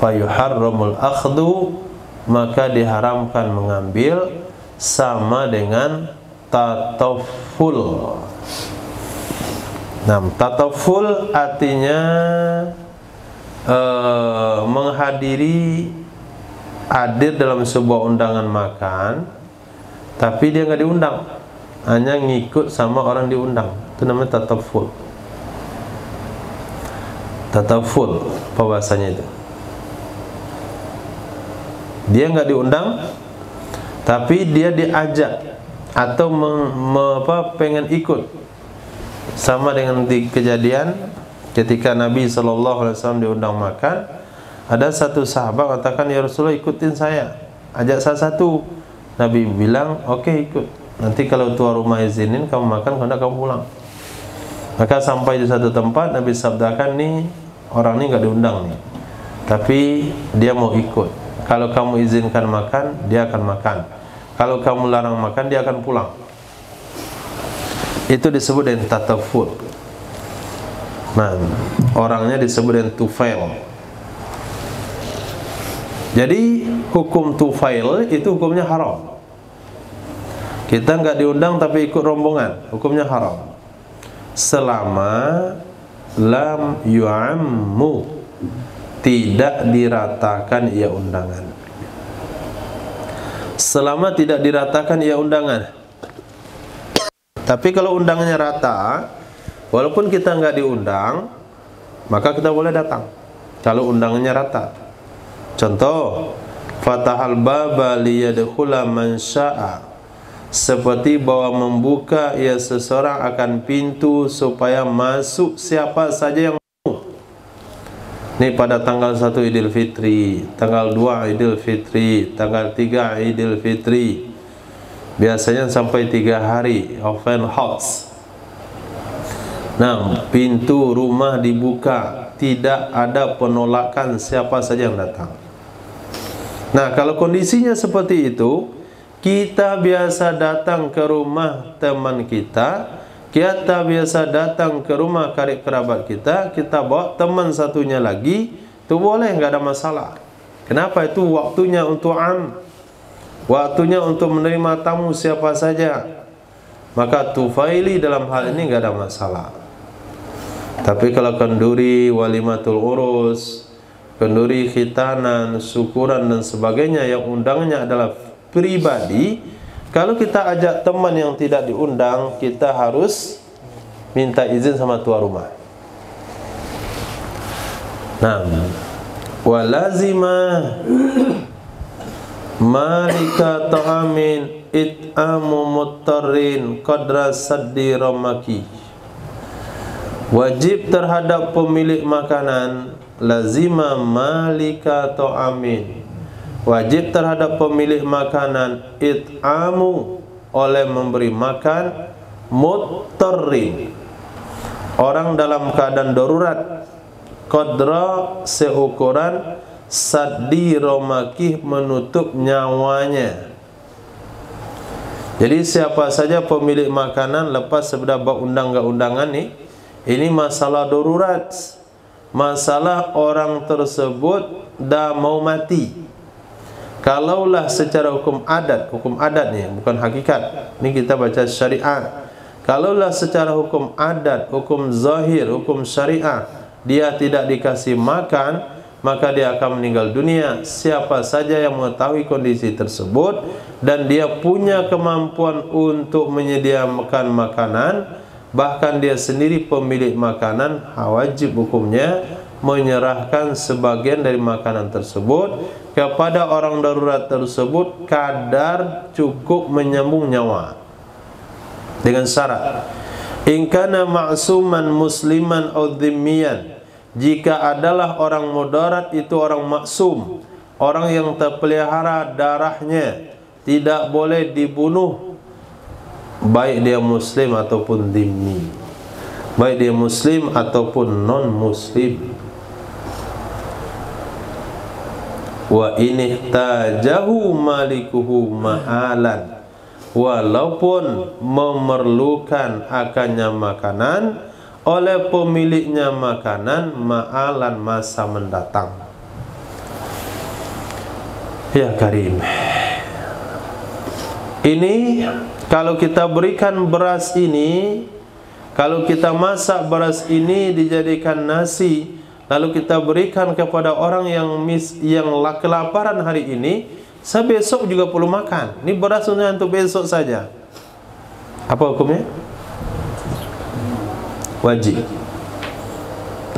Fayuharramul akhdhu, maka diharamkan mengambil, sama dengan tataful. Nah, tataful artinya hadir dalam sebuah undangan makan, tapi dia nggak diundang, hanya ngikut sama orang diundang. Itu namanya tataful. Tataful, apa bahasanya itu? Dia nggak diundang, tapi dia diajak atau pengen ikut. Sama dengan di kejadian ketika Nabi SAW diundang makan, ada satu sahabat katakan, ya Rasulullah ikutin saya, ajak saya satu. Nabi bilang, oke, ikut. Nanti kalau tuan rumah izinin kamu makan, kalau kamu pulang. Maka sampai di satu tempat, Nabi sabdakan, nih orang ini nggak diundang nih, tapi dia mau ikut. Kalau kamu izinkan makan, dia akan makan. Kalau kamu larang makan, dia akan pulang. Itu disebut dengan tataful. Nah, orangnya disebut dengan tufail. Jadi hukum tufail itu hukumnya haram. Kita nggak diundang tapi ikut rombongan, hukumnya haram. Selama lam yu'ammu, tidak diratakan ia undangan. Selama tidak diratakan ia undangan. Tapi kalau undangannya rata, walaupun kita nggak diundang, maka kita boleh datang. Kalau undangannya rata. Contoh, fatahal baba liyadkhula man syaa, seperti bahwa membuka ia seseorang akan pintu supaya masuk siapa saja yang mau. Ini pada tanggal 1 Idul Fitri, tanggal 2 Idul Fitri, tanggal 3 Idul Fitri. Biasanya sampai 3 hari open house. Nah, pintu rumah dibuka, tidak ada penolakan siapa saja yang datang. Nah, kalau kondisinya seperti itu, kita biasa datang ke rumah teman kita, kita biasa datang ke rumah karib kerabat kita, kita bawa teman satunya lagi, itu boleh, nggak ada masalah. Kenapa? Itu waktunya untuk waktunya untuk menerima tamu siapa saja. Maka tufaili dalam hal ini nggak ada masalah. Tapi kalau kenduri, walimatul urus, kenduri khitanan, syukuran dan sebagainya yang undangannya adalah pribadi, kalau kita ajak teman yang tidak diundang, kita harus minta izin sama tuan rumah. Nah, walazima malika ta'amin it'amu muttarin qadra saddi ramaki. Wajib terhadap pemilik makanan, lazima malika ta'amin, wajib terhadap pemilik makanan, it'amu, oleh memberi makan, muttarin, orang dalam keadaan darurat, qadra, seukuran, saddi romakih, menutup nyawanya. Jadi siapa saja pemilik makanan, lepas sebelah undangan nih, ini masalah darurat, masalah orang tersebut dah mau mati. Kalaulah secara hukum adat nih, bukan hakikat, ini kita baca syariat. Kalaulah secara hukum adat, hukum zahir, hukum syariah, dia tidak dikasih makan, maka dia akan meninggal dunia. Siapa saja yang mengetahui kondisi tersebut dan dia punya kemampuan untuk menyediakan makanan, bahkan dia sendiri pemilik makanan, wajib hukumnya menyerahkan sebagian dari makanan tersebut kepada orang darurat tersebut, kadar cukup menyambung nyawa, dengan syarat in kana ma'suman musliman aw dhimmiyan, jika adalah orang mudarat itu orang maksum, orang yang terpelihara darahnya, tidak boleh dibunuh, baik dia muslim ataupun dhimmi, baik dia muslim ataupun non muslim. Wa inihtajahu malikuhu ma'alan, walaupun memerlukan akannya makanan oleh pemiliknya makanan, ma'alan, masa mendatang. Ya Karim, ini kalau kita berikan beras ini, kalau kita masak beras ini dijadikan nasi, lalu kita berikan kepada orang yang kelaparan hari ini, besok juga perlu makan. Ini beras untuk besok saja. Apa hukumnya? Wajib.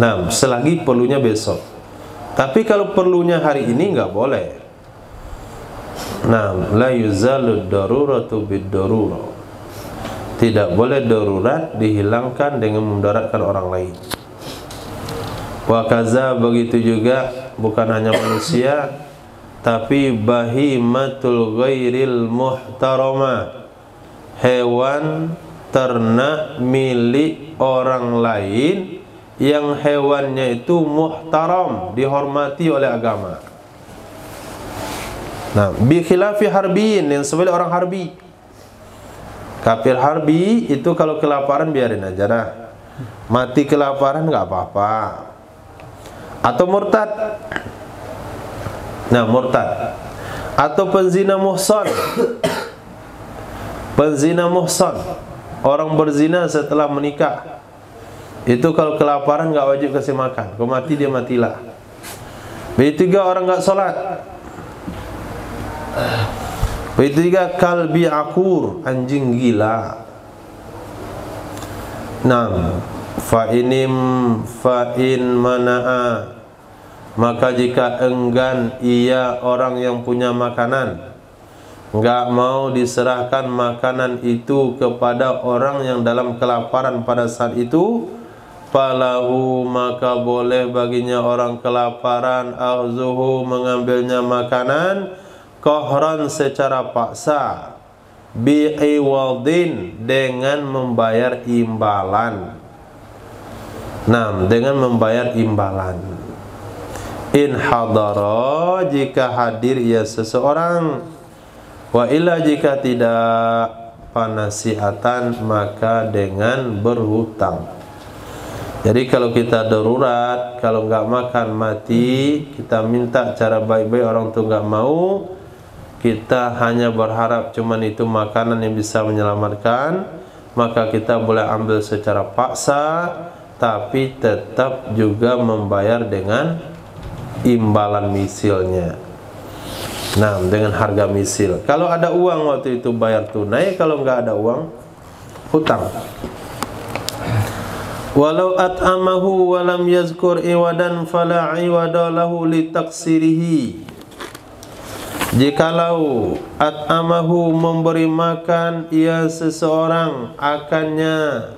Nah, selagi perlunya besok. Tapi kalau perlunya hari ini enggak boleh. Nah, la yuzalu daruratu bid-darurah. Tidak boleh darurat dihilangkan dengan memudaratkan orang lain. Wa kaza, begitu juga bukan hanya manusia, tapi bahimatul ghairil muhtarama, hewan ternak milik orang lain yang hewannya itu muhtaram, dihormati oleh agama. Nah, bi khilafi harbiin, yang sebagai orang harbi. Kafir harbi itu kalau kelaparan biarin aja dah. Mati kelaparan enggak apa-apa. Atau murtad. Nah, murtad. Atau penzina muhsan. Penzina muhsan, orang berzina setelah menikah, itu kalau kelaparan enggak wajib kasih makan. Kalau mati dia matilah. Begitu juga orang enggak sholat. Begitu juga kalbi akur, anjing gila. Nah, fa in mana'a, maka jika enggan ia orang yang punya makanan, enggak mau diserahkan makanan itu kepada orang yang dalam kelaparan pada saat itu, falahu, maka boleh baginya orang kelaparan auzuhu, mengambilnya makanan, qahran, secara paksa, bi'iwadin, dengan membayar imbalan. Nah, dengan membayar imbalan. In hadara, jika hadir ia seseorang, wa illa, jika tidak, panasiatan, maka dengan berhutang. Jadi kalau kita darurat, kalau enggak makan mati, kita minta cara baik-baik, orang tu enggak mau, kita hanya berharap cuman itu makanan yang bisa menyelamatkan, maka kita boleh ambil secara paksa, tapi tetap juga membayar dengan imbalan misilnya. Nah, dengan harga misil. Kalau ada uang waktu itu bayar tunai, kalau nggak ada uang hutang. Walau at'amahu wa lam yazkur iwadan fala iwada lahu li taksirihi. Jikalau at'amahu memberi makan ia seseorang akannya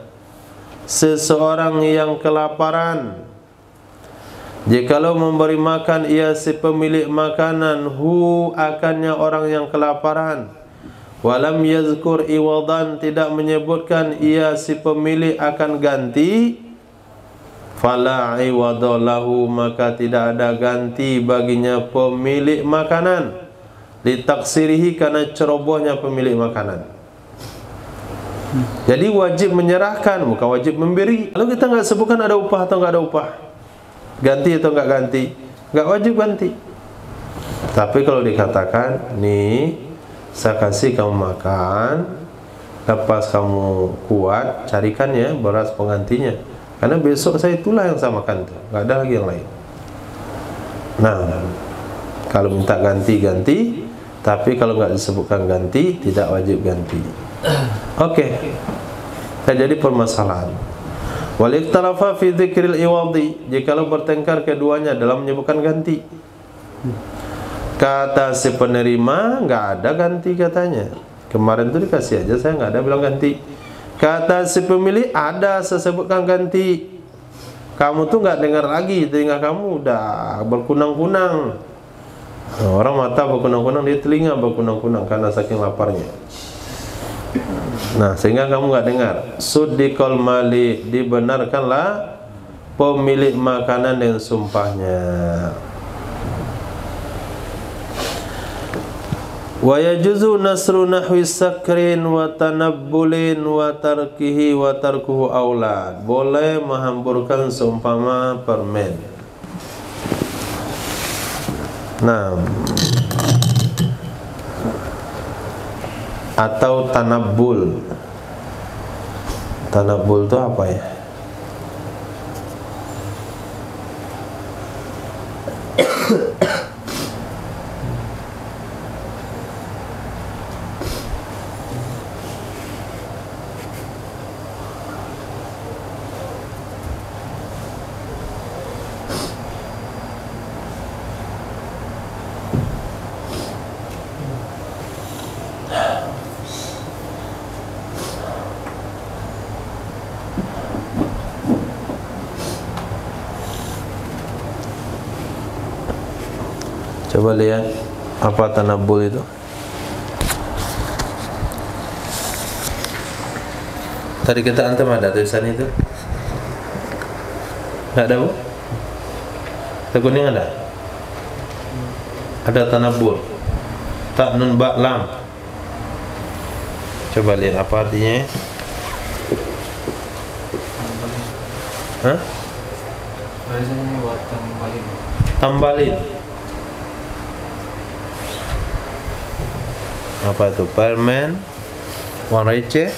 seseorang yang kelaparan. Jikalau memberi makan ia si pemilik makanan hu akannya orang yang kelaparan. Walam yazkur iwadan tidak menyebutkan ia si pemilik akan ganti. Fala iwadalahu maka tidak ada ganti baginya pemilik makanan. Ditaksirihi karena cerobohnya pemilik makanan. Jadi wajib menyerahkan, bukan wajib memberi. Kalau kita nggak sebutkan ada upah atau nggak ada upah, ganti atau nggak ganti, nggak wajib ganti. Tapi kalau dikatakan, nih saya kasih kamu makan, lepas kamu kuat, carikan ya beras penggantinya. Karena besok saya itulah yang saya makan tuh, nggak ada lagi yang lain. Nah, kalau minta ganti-ganti, tapi kalau nggak disebutkan ganti, tidak wajib ganti. Oke. Jadi permasalahan. Waliktalafa fi dzikril iwadi, jikalau bertengkar keduanya dalam menyebutkan ganti. Kata si penerima nggak ada ganti katanya. Kemarin tuh dikasih aja, saya nggak ada bilang ganti. Kata si pemilik ada, saya sebutkan ganti. Kamu tuh nggak dengar lagi, telinga kamu udah berkunang-kunang. Orang mata berkunang-kunang, dia telinga berkunang-kunang karena saking laparnya. Nah, sehingga kamu nggak dengar. Suddiqal mali, dibenarkanlah pemilik makanan dengan sumpahnya. Wa yajuzu nasru nahwi sakrin wa tanabbulin wa tarkihi wa tarkuhu aulad. Boleh menghamburkan seumpama permen. Nah, atau tanabbul. Tanabbul itu apa ya? Coba lihat apa tanabbul itu. Tadi kita antum ada tulisan itu? Nggak ada, Bu? Teh kuning ada? Ada tanabbul. Tak nun ba lam. Coba lihat apa artinya. Hah? Biasanya buat tambalin. Tambalin. Apa itu? Permen warna receh.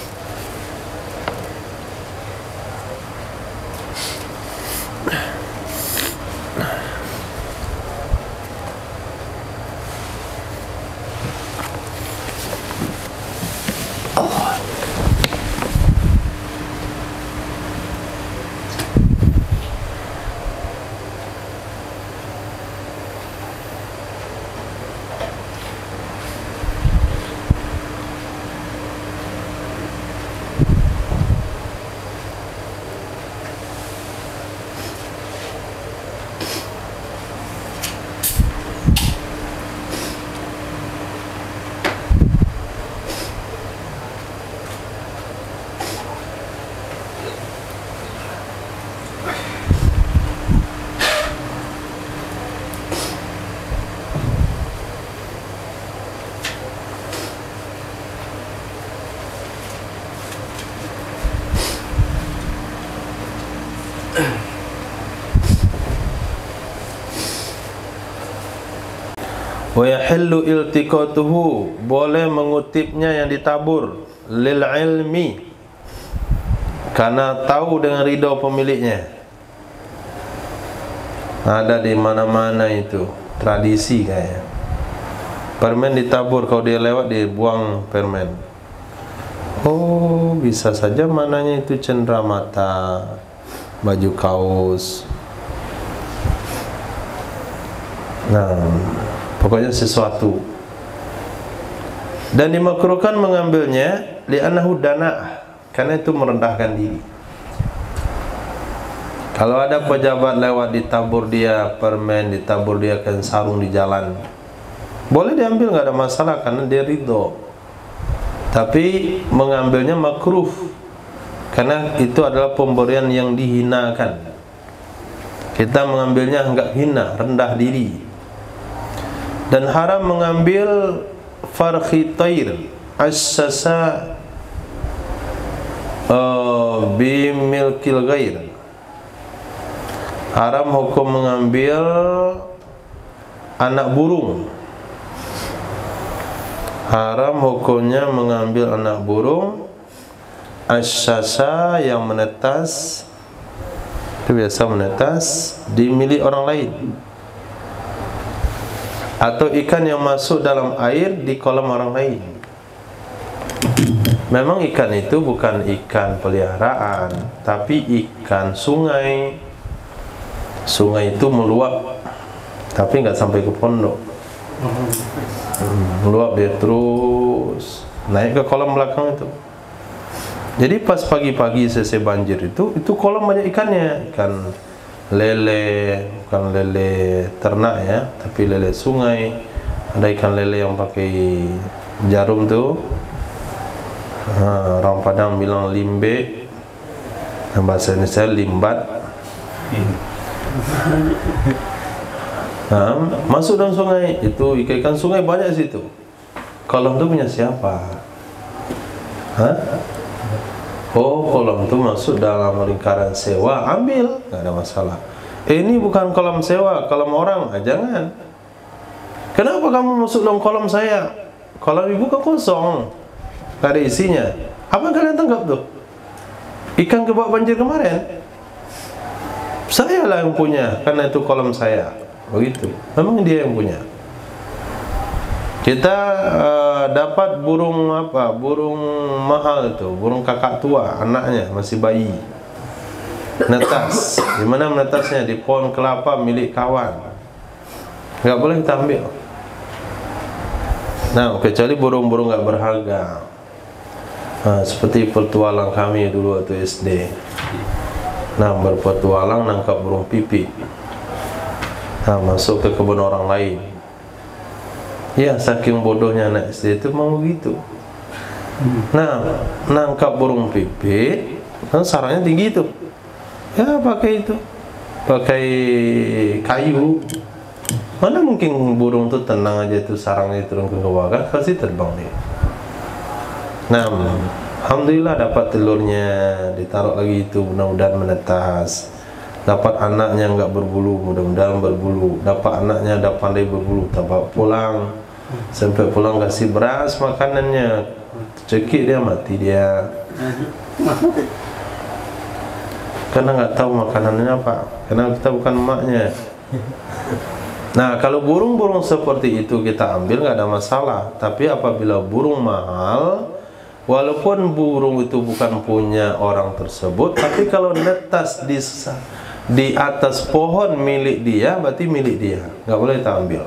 Wa yahillu iltiqatuhu, boleh mengutipnya yang ditabur, lil ilmi, karena tahu dengan ridha pemiliknya. Ada di mana-mana itu tradisi kayaknya. Permen ditabur, kalau dia lewat dia buang permen. Oh, bisa saja mananya itu cenderamata, baju kaos. Nah, pokoknya sesuatu. Dan dimakruhkan mengambilnya li'annahu dana', karena itu merendahkan diri. Kalau ada pejabat lewat ditabur dia permen, ditabur dia kan sarung di jalan, boleh diambil, nggak ada masalah karena dia ridho. Tapi mengambilnya makruh karena itu adalah pemberian yang dihinakan. Kita mengambilnya enggak hina, rendah diri. Dan haram mengambil farhi tair assasa bimilkil ghair. Haram hukum mengambil anak burung. Haram hukumnya mengambil anak burung assasa, yang menetas, itu biasa menetas di milik orang lain, atau ikan yang masuk dalam air di kolam orang lain. Memang ikan itu bukan ikan peliharaan, tapi ikan sungai. Sungai itu meluap, tapi nggak sampai ke pondok. Meluap dia terus naik ke kolam belakang itu. Jadi pas pagi-pagi selesai banjir itu kolam banyak ikannya, ikan lele, bukan lele ternak ya, tapi lele sungai. Ada ikan lele yang pakai jarum tuh. Orang Padang bilang limbe, dan bahasa Indonesia limbat. Masuk dalam sungai itu ikan sungai banyak situ. Kolam itu punya siapa? Oh, kolam itu masuk dalam lingkaran sewa, ambil, nggak ada masalah. Ini bukan kolam sewa, kolam orang, jangan. Kenapa kamu masuk dalam kolam saya? Kolam ibu kan kosong, nggak ada isinya. Apa kalian tangkap tuh? Ikan kebak banjir kemarin, saya lah yang punya, karena itu kolam saya. Begitu, memang dia yang punya. Kita dapat burung apa? Burung mahal itu, burung kakak tua, anaknya masih bayi. Netas. Di mana menetasnya? Di pohon kelapa milik kawan. Enggak boleh kita ambil. Nah, kecuali burung-burung enggak berharga. Seperti petualang kami dulu waktu SD. Nah, berpetualang nangkap burung pipit. Masuk ke kebun orang lain. Ya, saking bodohnya anak SD itu mau begitu. Nah, nangkap burung pipit, kan sarangnya tinggi itu. Ya, pakai itu, pakai kayu. Mana mungkin burung itu tenang aja itu sarangnya turun ke bawah, kan pasti terbang dia. Nah, alhamdulillah dapat telurnya, ditaruh lagi itu, mudah-mudahan menetas. Dapat anaknya enggak berbulu, mudah-mudahan berbulu. Dapat anaknya ada pandai berbulu, bawa pulang. Sampai pulang kasih beras makanannya, cekik dia, mati dia. Karena nggak tahu makanannya apa, karena kita bukan emaknya. Nah, kalau burung-burung seperti itu kita ambil nggak ada masalah. Tapi apabila burung mahal, walaupun burung itu bukan punya orang tersebut, tapi kalau netas di atas pohon milik dia, berarti milik dia, nggak boleh kita ambil.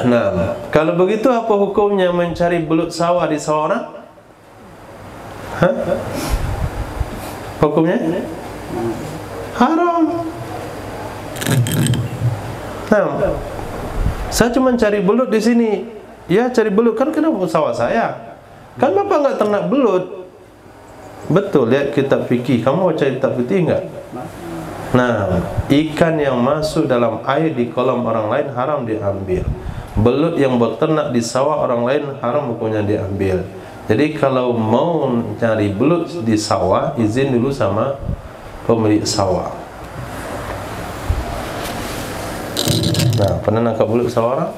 Nah, kalau begitu apa hukumnya mencari belut sawah di sawah orang? Hukumnya haram. Nah, saya cuma cari belut di sini. Ya, cari belut, kan kenapa sawah saya? Kan bapak nggak ternak belut. Betul, lihat kitab fikih. Kamu baca kitab fikih enggak? Nah, ikan yang masuk dalam air di kolam orang lain haram diambil. Belut yang berternak di sawah orang lain haram hukumnya diambil. Jadi kalau mau cari belut di sawah, izin dulu sama pemilik sawah. Nah, pernah nangkap belut sawah orang?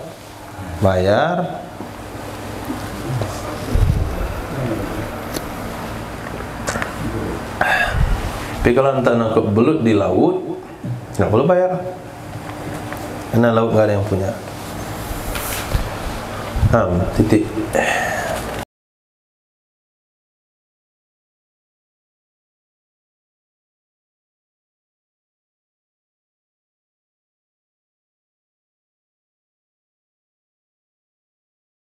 Bayar. Tapi kalau anda nangkap belut di laut, nggak perlu bayar, karena laut nggak ada yang punya. Titik.